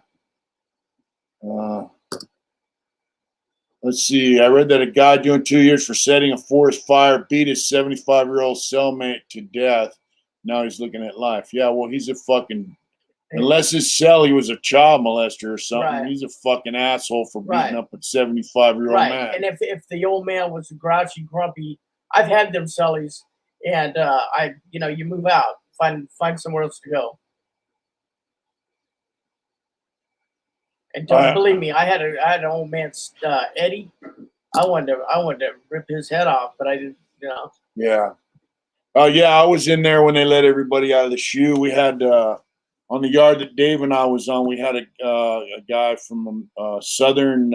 let's see. I read that a guy doing 2 years for setting a forest fire beat his 75-year-old cellmate to death. Now he's looking at life. Yeah, well, he's a fucking Unless his cellie was a child molester or something, Right. he's a fucking asshole for beating Right. up a 75-year-old Right. man. And if the old man was grouchy, grumpy, I've had them cellies, and you move out, find somewhere else to go. And don't believe me, I had an old man, Eddie. I wanted to rip his head off, but I didn't. Yeah. Oh yeah, I was in there when they let everybody out of the shoe. We had on the yard that Dave and I was on. We had a guy from a southern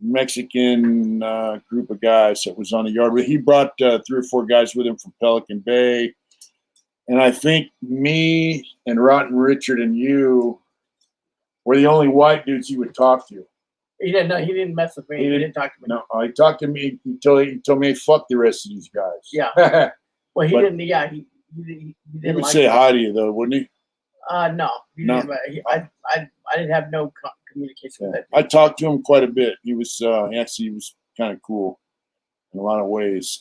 Mexican group of guys that was on the yard. He brought 3 or 4 guys with him from Pelican Bay, and I think me and Rotten Richard and you were the only white dudes he would talk to. He didn't. No, he didn't mess with me. He didn't talk to me. No, he talked to me. He told me, "Fuck the rest of these guys." Yeah. Well, he But didn't. Yeah, he didn't. He would say hi to you though, wouldn't he? No. He No. didn't, I didn't have no communication with that. I talked to him quite a bit. He was he was kind of cool in a lot of ways.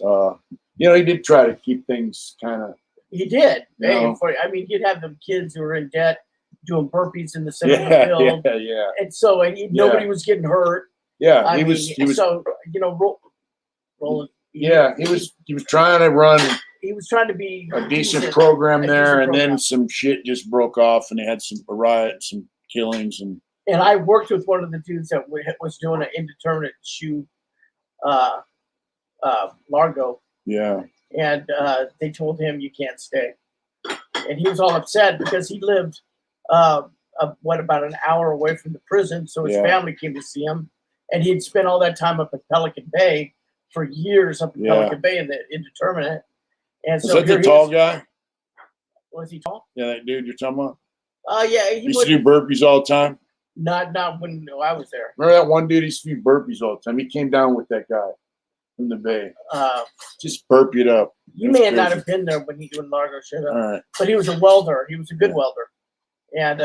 He did try to keep things kind of. He did. No. He'd have them kids who were in debt doing burpees in the center Yeah, of the field, yeah. and so nobody was getting hurt. Yeah, he was. So rolling. Yeah, he was trying to run He was trying to be a decent program there, and then program. some shit just broke off, and they had a riot, some killings, and I worked with one of the dudes that was doing an indeterminate shoe, Largo, yeah, and they told him you can't stay, and he was all upset because he lived about an hour away from the prison, so his family came to see him, and he'd spent all that time up in Pelican Bay for years up in Pelican Bay in the indeterminate. And was so that the tall guy? Was he tall? Yeah, that dude you're talking about. Yeah, He used to do burpees all the time. Not when I was there. Remember that one dude used to do burpees all the time? He came down with that guy from the Bay. Just burp it up. You may not have been there when Largo showed up. All right. But he was a welder. He was a good welder. And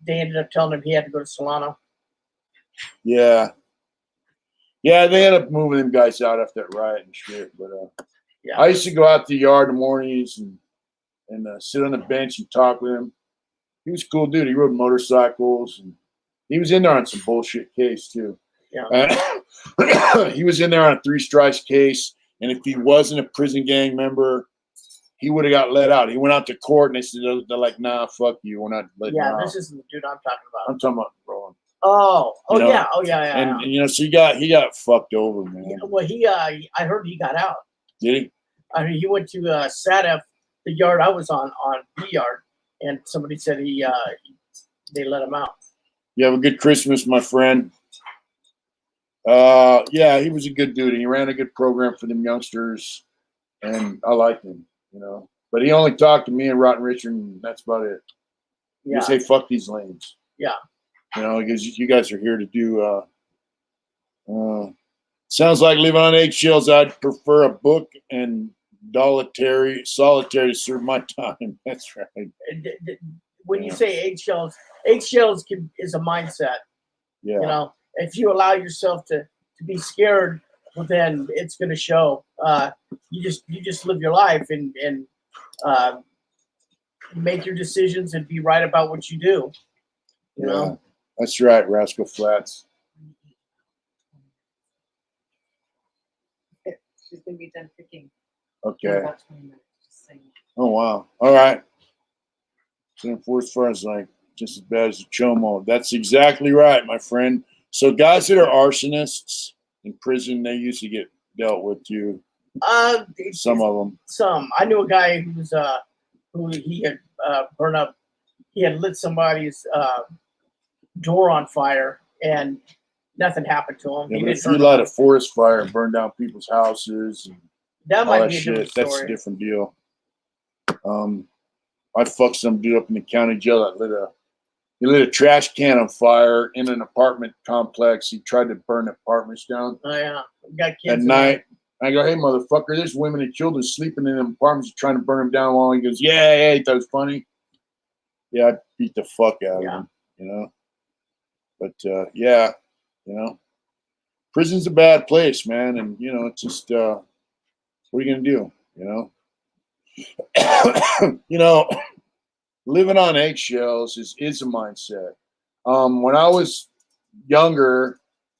they ended up telling him he had to go to Solano. Yeah. Yeah, they ended up moving them guys out after that riot and shit. But I used to go out to the yard in the mornings and sit on the bench and talk with him. He was a cool dude. He rode motorcycles, and he was in there on some bullshit case too. Yeah. He was in there on a 3 strikes case, and if he wasn't a prison gang member, he would have got let out. He went out to court, and they said they're like, "Nah, fuck you. We're not letting you out." Yeah, this isn't the dude I'm talking about. I'm talking about Roland. Yeah. And so he got fucked over, man. Yeah, well, I heard he got out. Did he? I mean, he went to SATF, the yard I was on B yard, and somebody said they let him out. You have a good Christmas, my friend. Yeah, he was a good dude. He ran a good program for them youngsters, and I liked him, But he only talked to me and Rotten Richard, and that's about it. Yeah. He say, "Fuck these lanes." Yeah. Because you guys are here to do. Sounds like living on eggshells. I'd prefer a book and solitary to serve my time. That's right. When you say eggshells is a mindset. Yeah. If you allow yourself to be scared, well, then it's going to show. You just live your life and make your decisions and be right about what you do. You know. That's right, Rascal Flats. She's gonna be done cooking. Okay. In about 20 minutes. Just saying. Oh wow. All right. So forest fire is like just as bad as a chomo. That's exactly right, my friend. So guys that are arsonists in prison, they usually get dealt with too. Some of them. Some. I knew a guy who he had burned up. He had lit somebody's door on fire, and nothing happened to him. Yeah, but if you light a forest fire and burn down people's houses and that all might that be a shit, different that's story. a different deal. I fucked some dude up in the county jail that lit a trash can on fire in an apartment complex. He tried to burn apartments down. Oh yeah, we got kids At night. I go, "Hey, motherfucker, there's women and children sleeping in them apartments. You're trying to burn them down." While he goes, "Yeah, he thought it was funny." Yeah, I beat the fuck out of him, But prison's a bad place, man, and it's just what are you gonna do, living on eggshells is a mindset. When I was younger,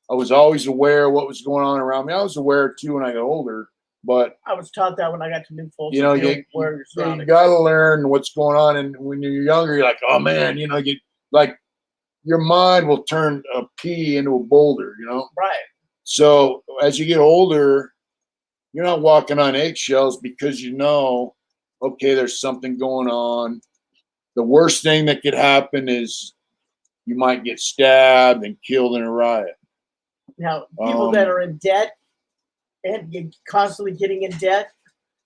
I was always aware of what was going on around me. I was aware too when I got older, but I was taught that when I got to New Folsom. you know, you got to learn what's going on. And when you're younger, you're like, oh man, you know, you like your mind will turn a pea into a boulder, you know? Right. So as you get older, you're not walking on eggshells because you know, okay, there's something going on. The worst thing that could happen is you might get stabbed and killed in a riot. Now, people that are in debt and constantly getting in debt,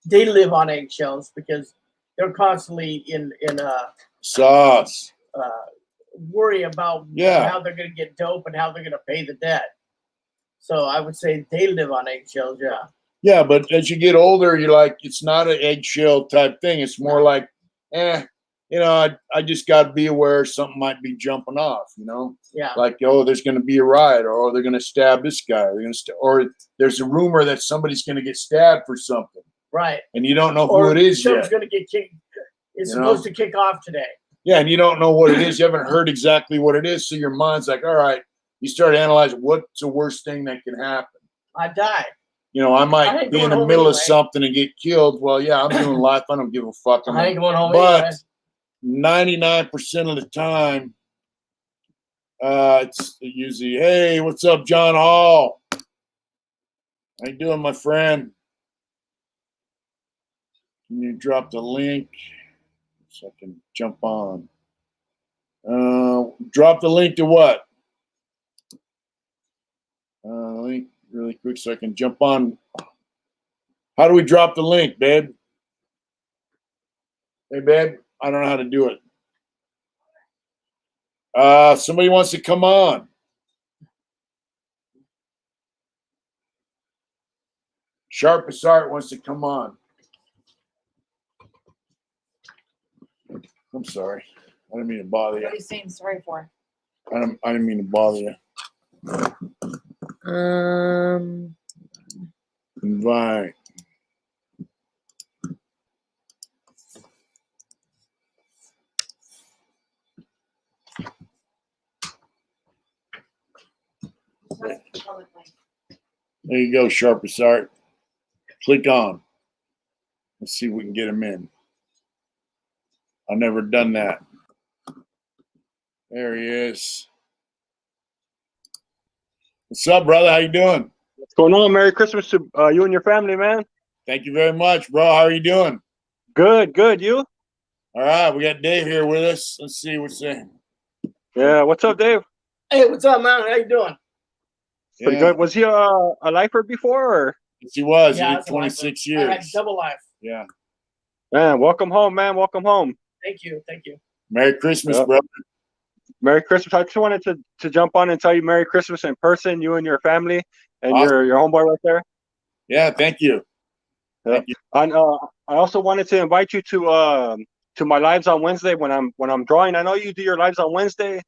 they live on eggshells because they're constantly in sauce. Worry about how they're going to get dope and how they're going to pay the debt. So I would say they live on eggshells. Yeah. Yeah, but as you get older, you're like, it's not an eggshell type thing. It's more like, you know, I just got to be aware something might be jumping off, you know? Yeah. Like, oh, there's going to be a riot, or they're going to stab this guy. Or there's a rumor that somebody's going to get stabbed for something. Right. And you don't know who it is yet. Someone's going to get kicked. It's supposed to kick off today. Yeah, and you don't know what it is. You haven't heard exactly what it is. So your mind's like, all right, you start analyzing what's the worst thing that can happen. I die. You know, I might be in the middle of something and get killed. Well, yeah, I'm doing life. I don't give a fuck. I ain't going home but 99% of the time, it's usually, hey, what's up, John Hall? How you doing, my friend? Can you drop the link so I can jump on? Drop the link to what? Link really quick so I can jump on. How do we drop the link, babe? Hey, babe, I don't know how to do it. Somebody wants to come on. Sharpest Art wants to come on. I'm sorry. I didn't mean to bother you. What are you saying sorry for? I didn't mean to bother you. Invite. There you go, Sharpest Art. Click on. Let's see if we can get him in. I've never done that. There he is. What's up, brother? How you doing? What's going on? Merry Christmas to you and your family, man. Thank you very much, bro. How are you doing? Good, good. You? All right, we got Dave here with us. Let's see what's saying. Yeah, what's up, Dave? Hey, what's up, man? How you doing? Pretty good. Was he a lifer before? Or? Yes, he was. Yeah, he did 26 years. I had double life. Yeah. Man, welcome home, man. Welcome home. Thank you. Thank you. Merry Christmas, brother. Merry Christmas. I just wanted to jump on and tell you Merry Christmas in person, you and your family and awesome. your homeboy right there. Yeah, thank you. Thank you. And I also wanted to invite you to my lives on Wednesday when I'm drawing. I know you do your lives on Wednesday.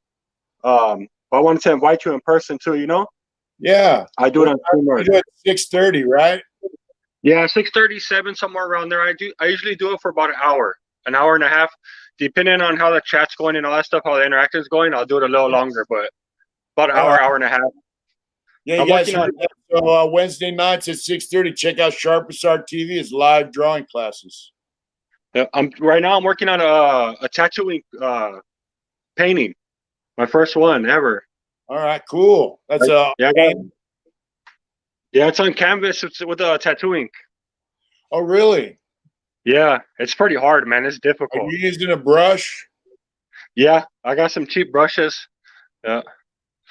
But I wanted to invite you in person too, you know? Yeah. I do it on You do it at 6:30, right? Yeah, 6:37, somewhere around there. I usually do it for about an hour and a half, depending on how the chat's going and all that stuff, how the interaction is going. I'll do it a little longer, but about an hour and a half. Yeah, you guys heard that. So Wednesday nights at 6:30, check out Sharpest Art TV. It's live drawing classes. Yeah, right now I'm working on a tattooing painting, my first one ever. All right, cool. That's yeah, it's on canvas. It's with tattooing. Oh, really? Yeah, it's pretty hard, man. It's difficult. Are you using a brush? Yeah, I got some cheap brushes. Yeah.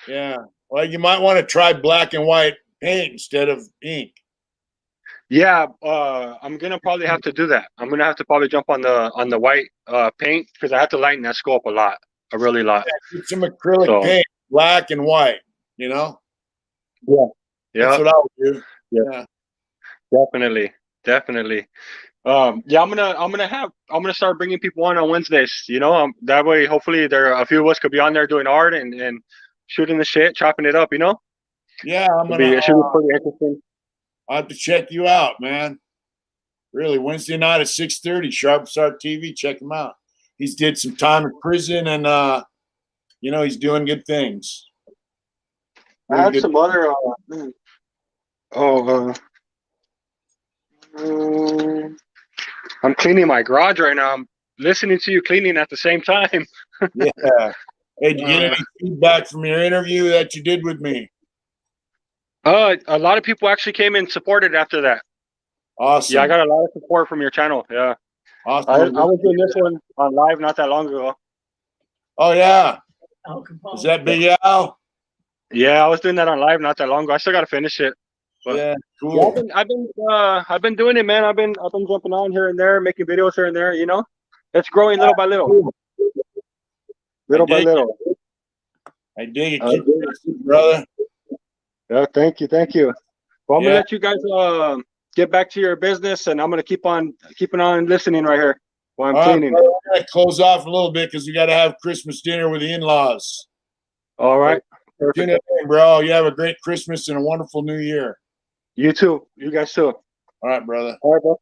Yeah. Well, you might want to try black and white paint instead of ink. Yeah, I'm gonna probably have to do that. I'm gonna have to probably jump on the white paint because I have to lighten that scope a really lot. Yeah, some acrylic paint, black and white. You know. Yeah. Yeah. That's what I would do. Yeah. Definitely. Yeah, I'm gonna start bringing people on Wednesdays. You know, that way hopefully a few of us could be on there doing art and shooting the shit, chopping it up. You know. Yeah, it should be pretty interesting. I'll have to check you out, man. Really, Wednesday night at 6:30, Sharpest Art TV. Check them out. he's did some time in prison, and he's doing good things. I had some other. I'm cleaning my garage right now. I'm listening to you cleaning at the same time. Yeah. Hey, did you get any feedback from your interview that you did with me? A lot of people actually came and supported after that. Awesome. Yeah, I got a lot of support from your channel. Yeah. Awesome. I was doing this one on live not that long ago. Oh yeah. Al Capone. Is that Big Al? Yeah, I was doing that on live not that long ago. I still got to finish it. But Yeah, cool. Yeah, I've been doing it, man. I've been jumping on here and there, making videos here and there. It's growing little by little. Little by little. I dig it. Keep it, brother. Yeah, thank you. Well, I'm gonna let you guys get back to your business, and I'm gonna keeping on listening right here while I'm cleaning. Brother, we're gonna close off a little bit because we got to have Christmas dinner with the in-laws. All right. Tune in, bro. You have a great Christmas and a wonderful New Year. You too. You guys too. All right, brother. All right, bro.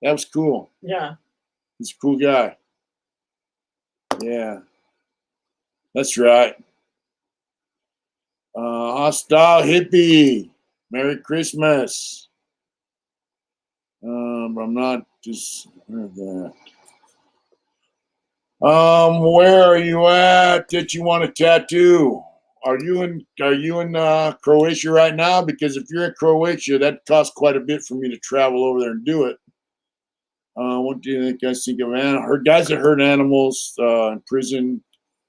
That was cool. Yeah. He's a cool guy. Yeah. That's right. Hostile hippie. Merry Christmas. I'm not just that. Where are you at that you want a tattoo? Are you in Croatia right now? Because if you're in Croatia, that costs quite a bit for me to travel over there and do it. What do you guys think of guys that hurt animals in prison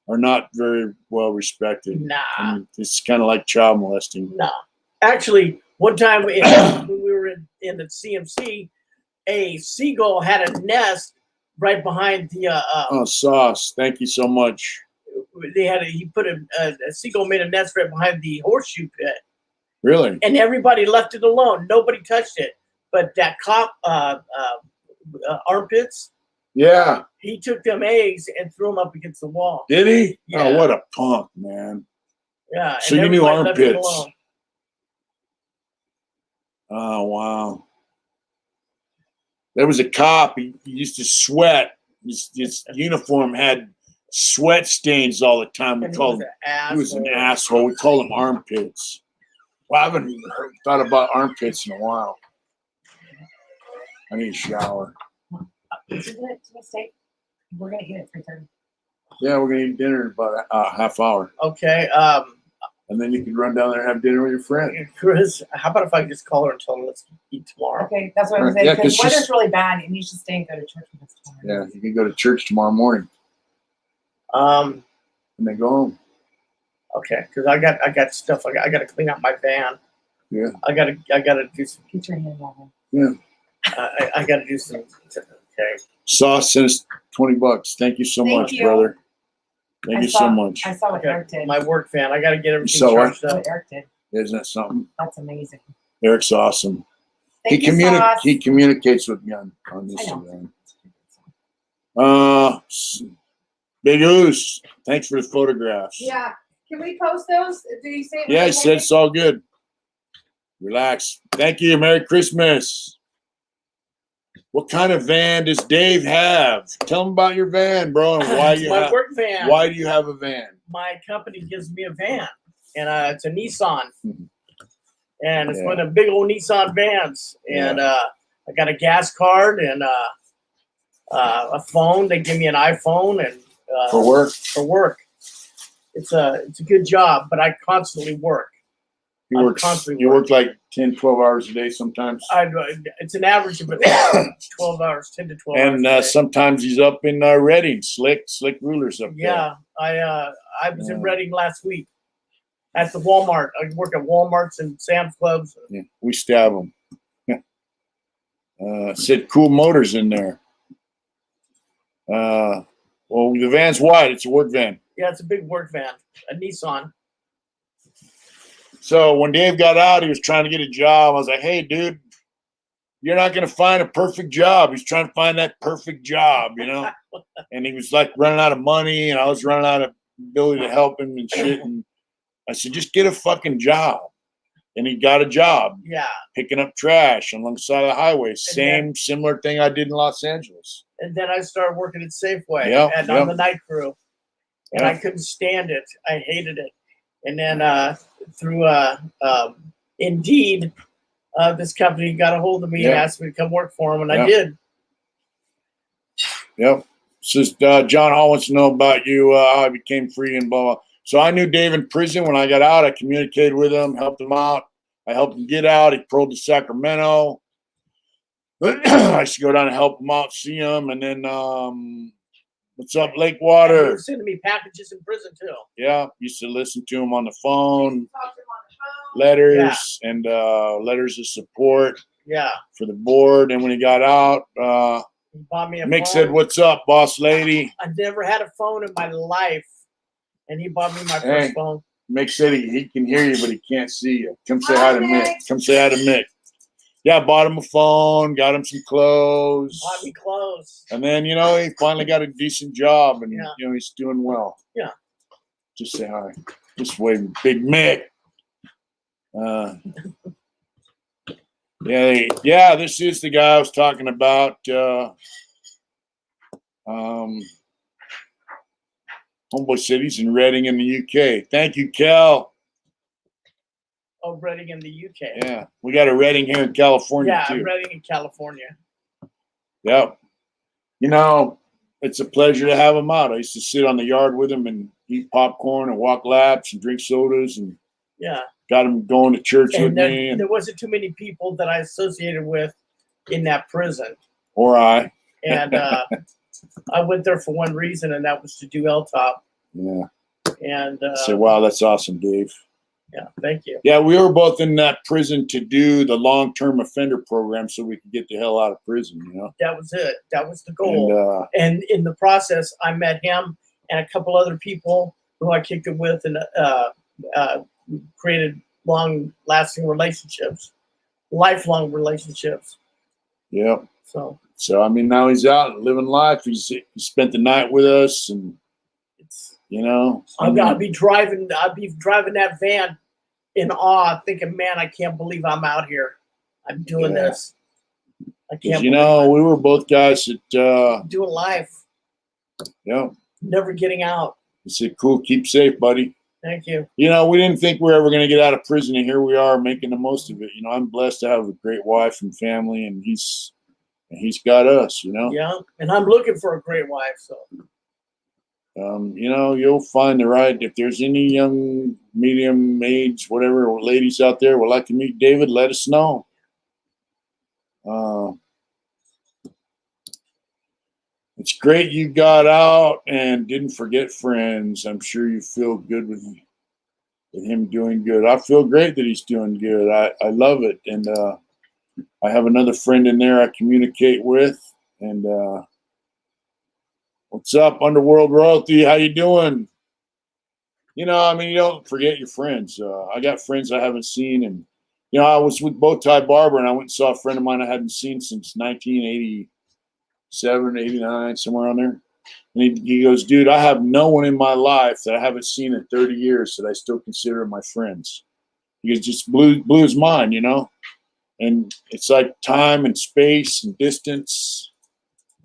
are not very well respected. Nah. I mean, it's kind of like child molesting. Nah. Actually, one time when we were in the CMC, a seagull had a nest right behind the. Sauce. Thank you so much. He put a seagull made a nest right behind the horseshoe pit. Really? And everybody left it alone. Nobody touched it. But that cop, armpits. Yeah. He took them eggs and threw them up against the wall. Did he? Yeah. Oh, what a punk, man. Yeah. So you knew everybody left it armpits. alone. Oh, wow. There was a cop. He used to sweat. His uniform had sweat stains all the time. We called him. He was an asshole. We called him armpits. Well, I haven't thought about armpits in a while. I need a shower. Isn't it a mistake? We're gonna eat at 3:30. Yeah, we're gonna eat dinner in about a half hour. Okay. And then you can run down there and have dinner with your friend. Chris, how about if I just call her and tell her let's eat tomorrow? Okay, that's what I was saying. Yeah, Because 'cause weather's really bad, and you should stay and go to church with us tomorrow. Yeah, you can go to church tomorrow morning Um. and then go home. Okay, because I got stuff. I got to clean out my van. Yeah. I gotta do some. Get your hand on Yeah. I got to do some. Okay. Sauce sent us $20. Thank you so Thank much, you. brother. Thank you so much. I saw what Eric did. My work van. I got to get everything saw what? charged up. What Eric did. Isn't that something? That's amazing. Eric's awesome. Thank you, Sauce. He communicates with me on this I know. event. Big Oos, thanks for the photographs. Yeah. Can we post those? Did you say? Yeah, he said it's all good. Relax. Thank you. Merry Christmas. What kind of van does Dave have? Tell him about your van, bro, and why you my work van. Why do you have a van? My company gives me a van, and it's a Nissan, Mhm. and it's Yeah. one of the big old Nissan vans, and I got a gas card and a phone. They give me an iPhone and For work? For work. It's a good job, but I constantly work. You work like 10, 12 hours a day sometimes. It's an average of 12 hours, 10 to 12 hours. And sometimes he's up in Reading, slick rulers up there. Yeah, I was in Reading last week at the Walmart. I work at Walmarts and Sam's Clubs. Yeah, we stab him. Said cool motors in there. Well, the van's wide. It's a work van. Yeah, it's a big work van, a Nissan. So when Dave got out, he was trying to get a job. I was like, hey, dude, you're not going to find a perfect job. He's trying to find that perfect job, you know? And he was like running out of money, and I was running out of ability to help him and shit. And I said, just get a fucking job. and he got a job Yeah. picking up trash alongside of the highway. then- Similar thing I did in Los Angeles. And then I started working at Safeway Yeah, and yeah. on the night crew. And Yeah. I couldn't stand it. I hated it. And then through Indeed, this company got a hold of me and Yeah. asked me to come work for them, and Yeah. I did. Yep. Says John Hall wants to know about you, how I became free and blah, blah. So I knew Dave in prison. When I got out, I communicated with him, helped him out. I helped him get out. He paroled to Sacramento. I used to go down and help him out, see him. And then, what's up, And he Lakewater? was sending me packages in prison too. Yeah, used to listen to him on the phone, Talked to him on the phone. letters, and letters of support Yeah. for the board. And when he got out, He bought me a Mick phone. said, "What's up, boss lady?" I never had a phone in my life, and he bought me my Hey. first phone. Mick said he can hear you, but he can't see you. Come say Hi, hi to Mick. Mick. Come say hi to Mick. Yeah, I bought him a phone, got him some clothes. Bought me clothes. And then, he finally got a decent job and, Yeah. he's doing well. Yeah. Just say hi. Just waving. Big Mick. Yeah, this is the guy I was talking about. Homeboy Cities in Reading in the UK. Thank you, Cal. Oh, Reading in the UK. Yeah, we got a Reading here in California, Yeah, too. Reading in California. Yep. It's a pleasure to have him out. I used to sit on the yard with him and eat popcorn and walk laps and drink sodas and Yeah. got him going to church with And me. there wasn't too many people that I associated with in that prison. Or I. And I went there for one reason, and that was to do L-Top. Yeah. And So, wow, that's awesome, Dave. yeah, thank you. Yeah, we were both in that prison to do the long-term offender program so we could get the hell out of prison, That was it. That was the goal. And, And in the process, I met him and a couple other people who I kicked it with, and created long-lasting relationships, lifelong relationships. yeah. So Now he's out living life. He spent the night with us and, it's I'll be driving that van in awe, thinking, man, I can't believe I'm out here. I'm doing Yeah. this. I can't. we were both guys that, doing life, yeah. never getting out. He said, cool, keep safe, buddy. Thank you. We didn't think we were ever going to get out of prison, and here we are making the most of it. I'm blessed to have a great wife and family, and he's got us, Yeah, and I'm looking for a great wife. So you'll find the right. If there's any young, medium age, whatever ladies out there would like to meet David, let us know. It's great you got out and didn't forget friends. I'm sure you feel good with him doing good. I feel great that he's doing good. I love it. And I have another friend in there I communicate with. And what's up, Underworld Royalty? How you doing? You don't forget your friends. I got friends I haven't seen. And, I was with Bowtie Barber, and I went and saw a friend of mine I hadn't seen since 1987, 89, somewhere on there. And he goes, dude, I have no one in my life that I haven't seen in 30 years that I still consider my friends. He just blew his mind, And it's like time and space and distance.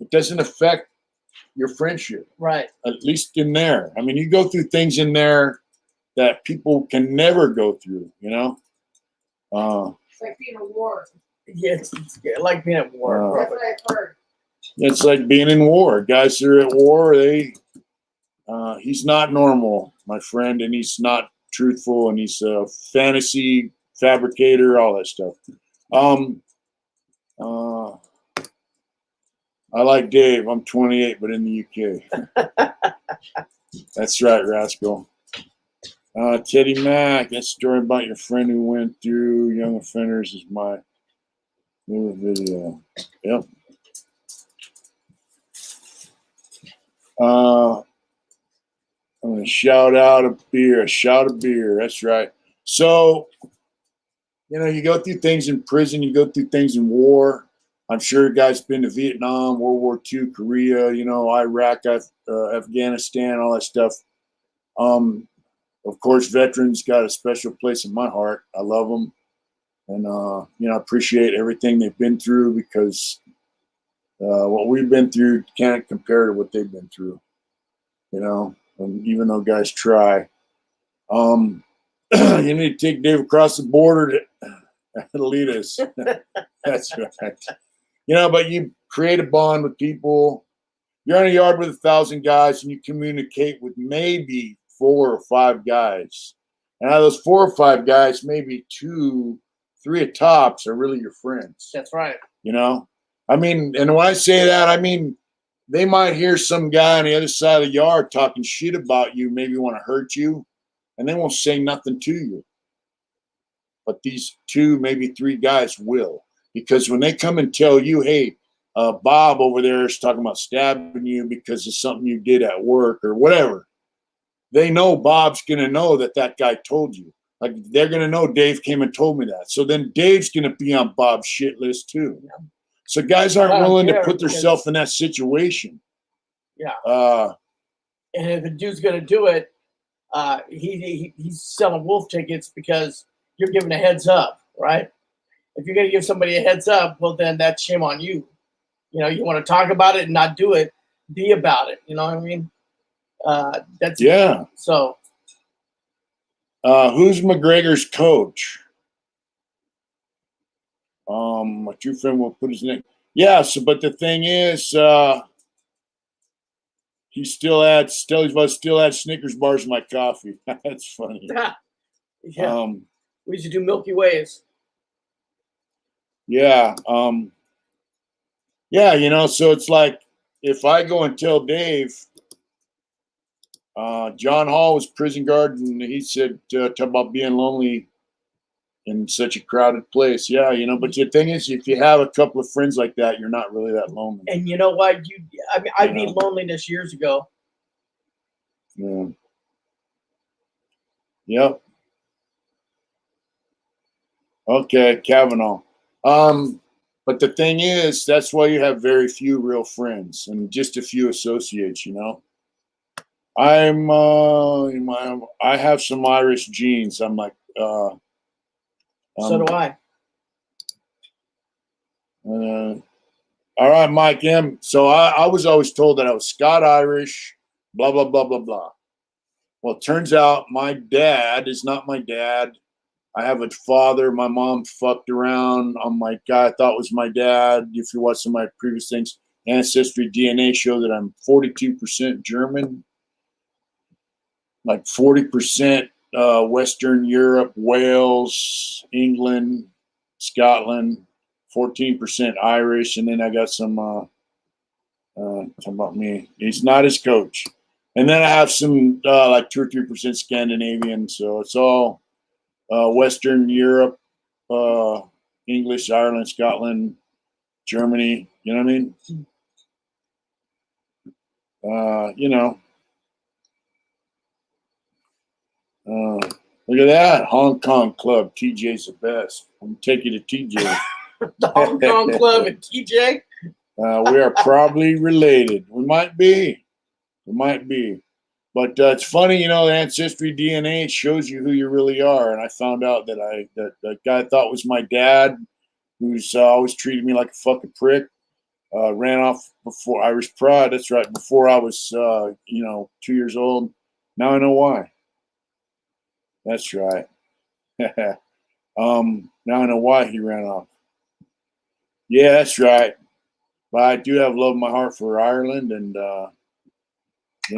It doesn't affect your friendship. right. At least in there. You go through things in there that people can never go through, It's like being a war. Yeah, it's like being at war. That's what I've heard. It's like being in war. Guys that are at war, he's not normal, my friend, and he's not truthful, and he's a fantasy fabricator, all that stuff. I like Dave. I'm 28, but in the UK. That's right, Rascal. Teddy Mack, that story about your friend who went through young offenders is my new video. Yep. I'm going to shout out a beer. A shout of beer. That's right. So, you go through things in prison. You go through things in war. I'm sure you guys been to Vietnam, World War II, Korea, Iraq, Afghanistan, all that stuff. Of course, veterans got a special place in my heart. I love them. And appreciate everything they've been through, because what we've been through can't compare to what they've been through. And even though guys try, you need to take Dave across the border to lead us. That's right. But you create a bond with people. You're in a yard with 1,000 guys, and you communicate with maybe 4 or 5 guys. And out of those 4 or 5 guys, maybe 2, 3 at tops are really your friends. That's right. I mean, and when I say that, I mean, they might hear some guy on the other side of the yard talking shit about you, maybe want to hurt you, and they won't say nothing to you. But these 2, maybe 3 guys will. Because when they come and tell you, hey, Bob over there is talking about stabbing you because of something you did at work or whatever, they know Bob's going to know that guy told you. Like, they're going to know Dave came and told me that. So then Dave's going to be on Bob's shit list too. Yeah. So guys aren't willing to put themselves in that situation. Yeah. And if a dude's going to do it, he's selling wolf tickets because you're giving a heads up, right? If you're going to give somebody a heads up, well, then that's shame on you. You want to talk about it and not do it, be about it. You know what I mean? That's yeah. So, who's McGregor's coach? What your friend will put his name. Yeah. So, but the thing is, he still adds Snickers bars in my coffee. That's funny. Yeah. We used to do Milky Ways. Yeah. Yeah. So it's like, if I go and tell Dave, John Hall was prison guard, and he said, talk about being lonely in such a crowded place. Yeah, but the thing is, if you have a couple of friends like that, you're not really that lonely. And you know what? I beat loneliness years ago. Yeah. Yep. Okay, Kavanaugh. But the thing is, that's why you have very few real friends and just a few associates, I have some Irish genes. I'm like, so do I. All right, Mike M. So I was always told that I was Scot-Irish, blah, blah, blah, blah, blah. Well, it turns out my dad is not my dad. I have a father. My mom fucked around on my guy I thought was my dad. If you watch some of my previous things, Ancestry DNA show that I'm 42% German, like 40% Western Europe, Wales, England, Scotland, 14% Irish, and then I got some talking about me. He's not his coach. And then I have some like 2 or 3% Scandinavian, so it's all Western Europe, English, Ireland, Scotland, Germany. You know what I mean? Look at that Hong Kong club. TJ's the best. I'm gonna take you to TJ. The Hong Kong club and TJ. We are probably related. We might be. But it's funny, Ancestry DNA shows you who you really are. And I found out that that guy I thought was my dad, who's always treated me like a fucking prick, ran off before Irish Pride. That's right, before I was, 2 years old. Now I know why. That's right. Now I know why he ran off. Yeah, that's right. But I do have love in my heart for Ireland, and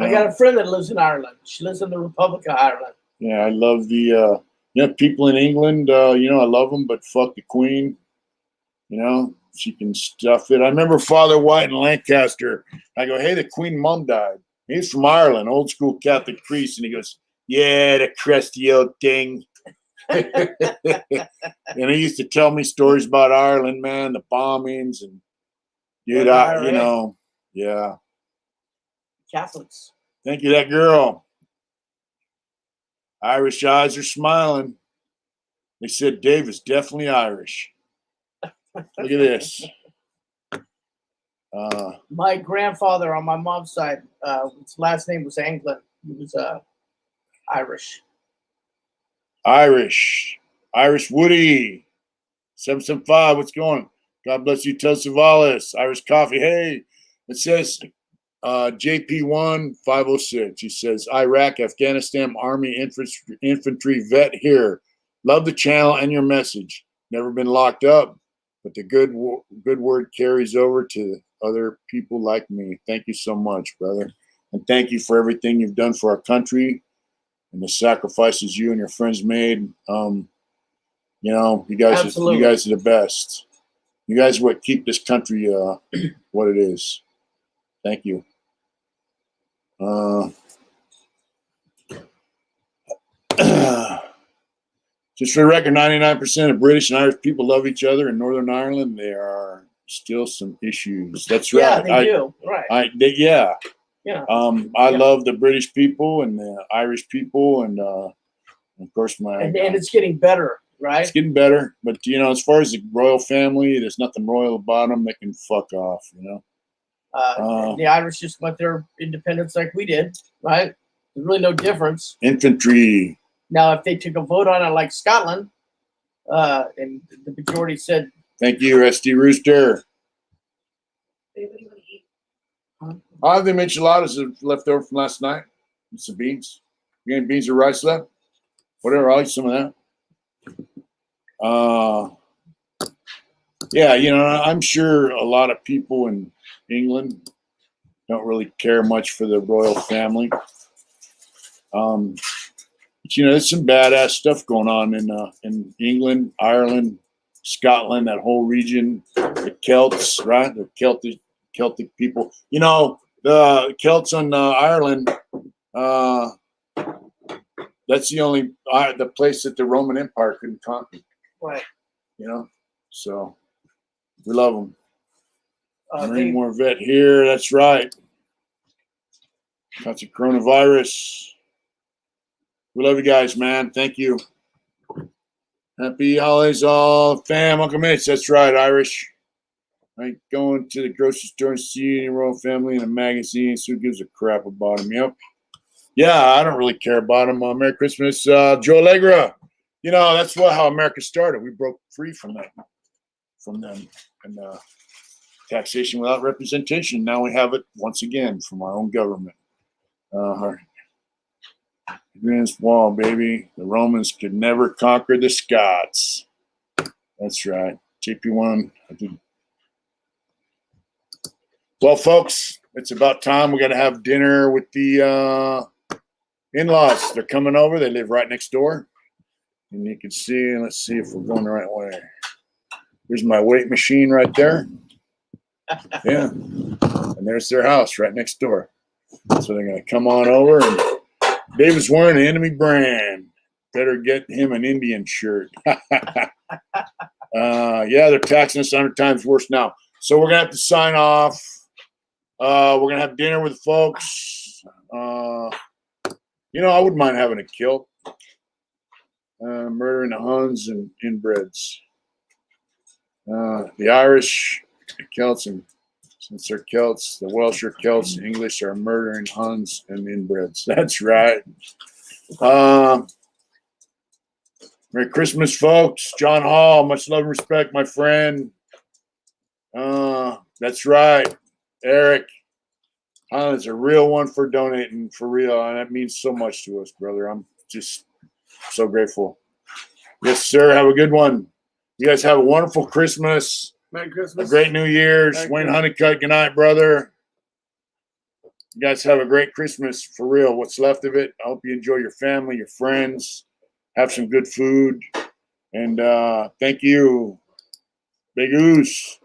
I got a friend that lives in Ireland. She lives in the Republic of Ireland. Yeah, I love the people in England. I love them, but fuck the Queen. She can stuff it. I remember Father White in Lancaster. I go, hey, the Queen Mum died. He's from Ireland, old school Catholic priest, and he goes, yeah, the crusty old thing. And he used to tell me stories about Ireland, man, the bombings, and dude, yeah. Catholics. Thank you, that girl. Irish eyes are smiling. They said Dave is definitely Irish. Look at this. My grandfather on my mom's side, his last name was Anglin. He was Irish. Irish Woody. 775, what's going? God bless you, Tel Savalas. Irish Coffee. Hey, it says JP1 506. He says, Iraq, Afghanistan, Army infantry vet here. Love the channel and your message. Never been locked up, but the good word carries over to other people like me. Thank you so much, brother. And thank you for everything you've done for our country and the sacrifices you and your friends made. You know, you guys are the best. You guys are what keep this country what it is. Thank you. Just for the record, 99% of British and Irish people love each other. In Northern Ireland, there are still some issues. That's right. Yeah, they do. Right. Yeah. Yeah. I love the British people and the Irish people, and of course and it's getting better, right? It's getting better, but you know, as far as the royal family, there's nothing royal about them. They can fuck off, you know. The Irish just went their independence like we did, right? There's really no difference. Infantry. Now, if they took a vote on it like Scotland, and the majority said, "Thank you, SD Rooster." I have the enchiladas left over from last night. And some beans. You got any beans or rice left? Whatever, I'll eat some of that. Yeah, you know, I'm sure a lot of people in England don't really care much for the royal family. But, you know, there's some badass stuff going on in England, Ireland, Scotland, that whole region. The Celts, right? The Celtic people. You know, the Celts on Ireland. That's the only the place that the Roman Empire couldn't conquer. Right. You know, so we love them. Marine War vet here. That's right. That's a coronavirus. We love you guys, man. Thank you. Happy holidays, all fam, Uncle Mitch. That's right, Irish. I ain't going to the grocery store and see any royal family in a magazine. So who gives a crap about them? Yep. Yeah, I don't really care about them. Merry Christmas, Joe Allegra. You know, that's how America started. We broke free from them, and taxation without representation. Now we have it once again from our own government. Against wall, baby. The Romans could never conquer the Scots. That's right. JP1. Well, folks, it's about time. We got to have dinner with the in-laws. They're coming over. They live right next door. And you can see, let's see if we're going the right way. There's my weight machine right there. Yeah. And there's their house right next door. So they're going to come on over. And David's wearing an enemy brand. Better get him an Indian shirt. Yeah, they're taxing us 100 times worse now. So we're going to have to sign off. We're going to have dinner with folks. You know, I wouldn't mind having a kilt. Murdering the Huns and inbreds. The Irish, the Celts, and since they're Celts, the Welsh are Celts, the English are murdering Huns and inbreds. That's right. Merry Christmas, folks. John Hall, much love and respect, my friend. That's right. Eric, Holland's a real one for donating, for real. And that means so much to us, brother. I'm just so grateful. Yes, sir. Have a good one. You guys have a wonderful Christmas. Merry Christmas. A great New Year's. Merry Wayne Christmas. Honeycutt, good night, brother. You guys have a great Christmas, for real. What's left of it. I hope you enjoy your family, your friends. Have some good food. And thank you, Big Oos.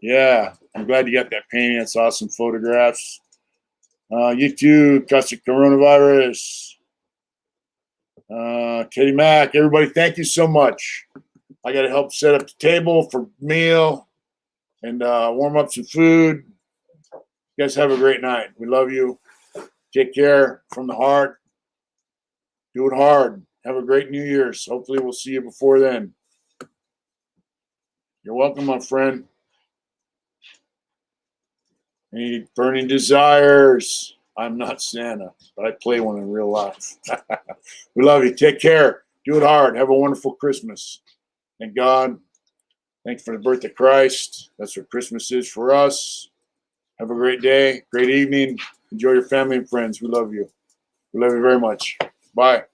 Yeah, I'm glad you got that painting. That's awesome photographs. You too, got the coronavirus. Teddy Mack, everybody, thank you so much. I got to help set up the table for meal and warm up some food. You guys have a great night. We love you. Take care from the heart. Do it hard. Have a great New Year's. Hopefully we'll see you before then. You're welcome, my friend. Any burning desires? I'm not Santa, but I play one in real life. We love you. Take care. Do it hard. Have a wonderful Christmas. Thank God. Thanks for the birth of Christ. That's what Christmas is for us. Have a great day, great evening. Enjoy your family and friends. We love you. We love you very much. Bye.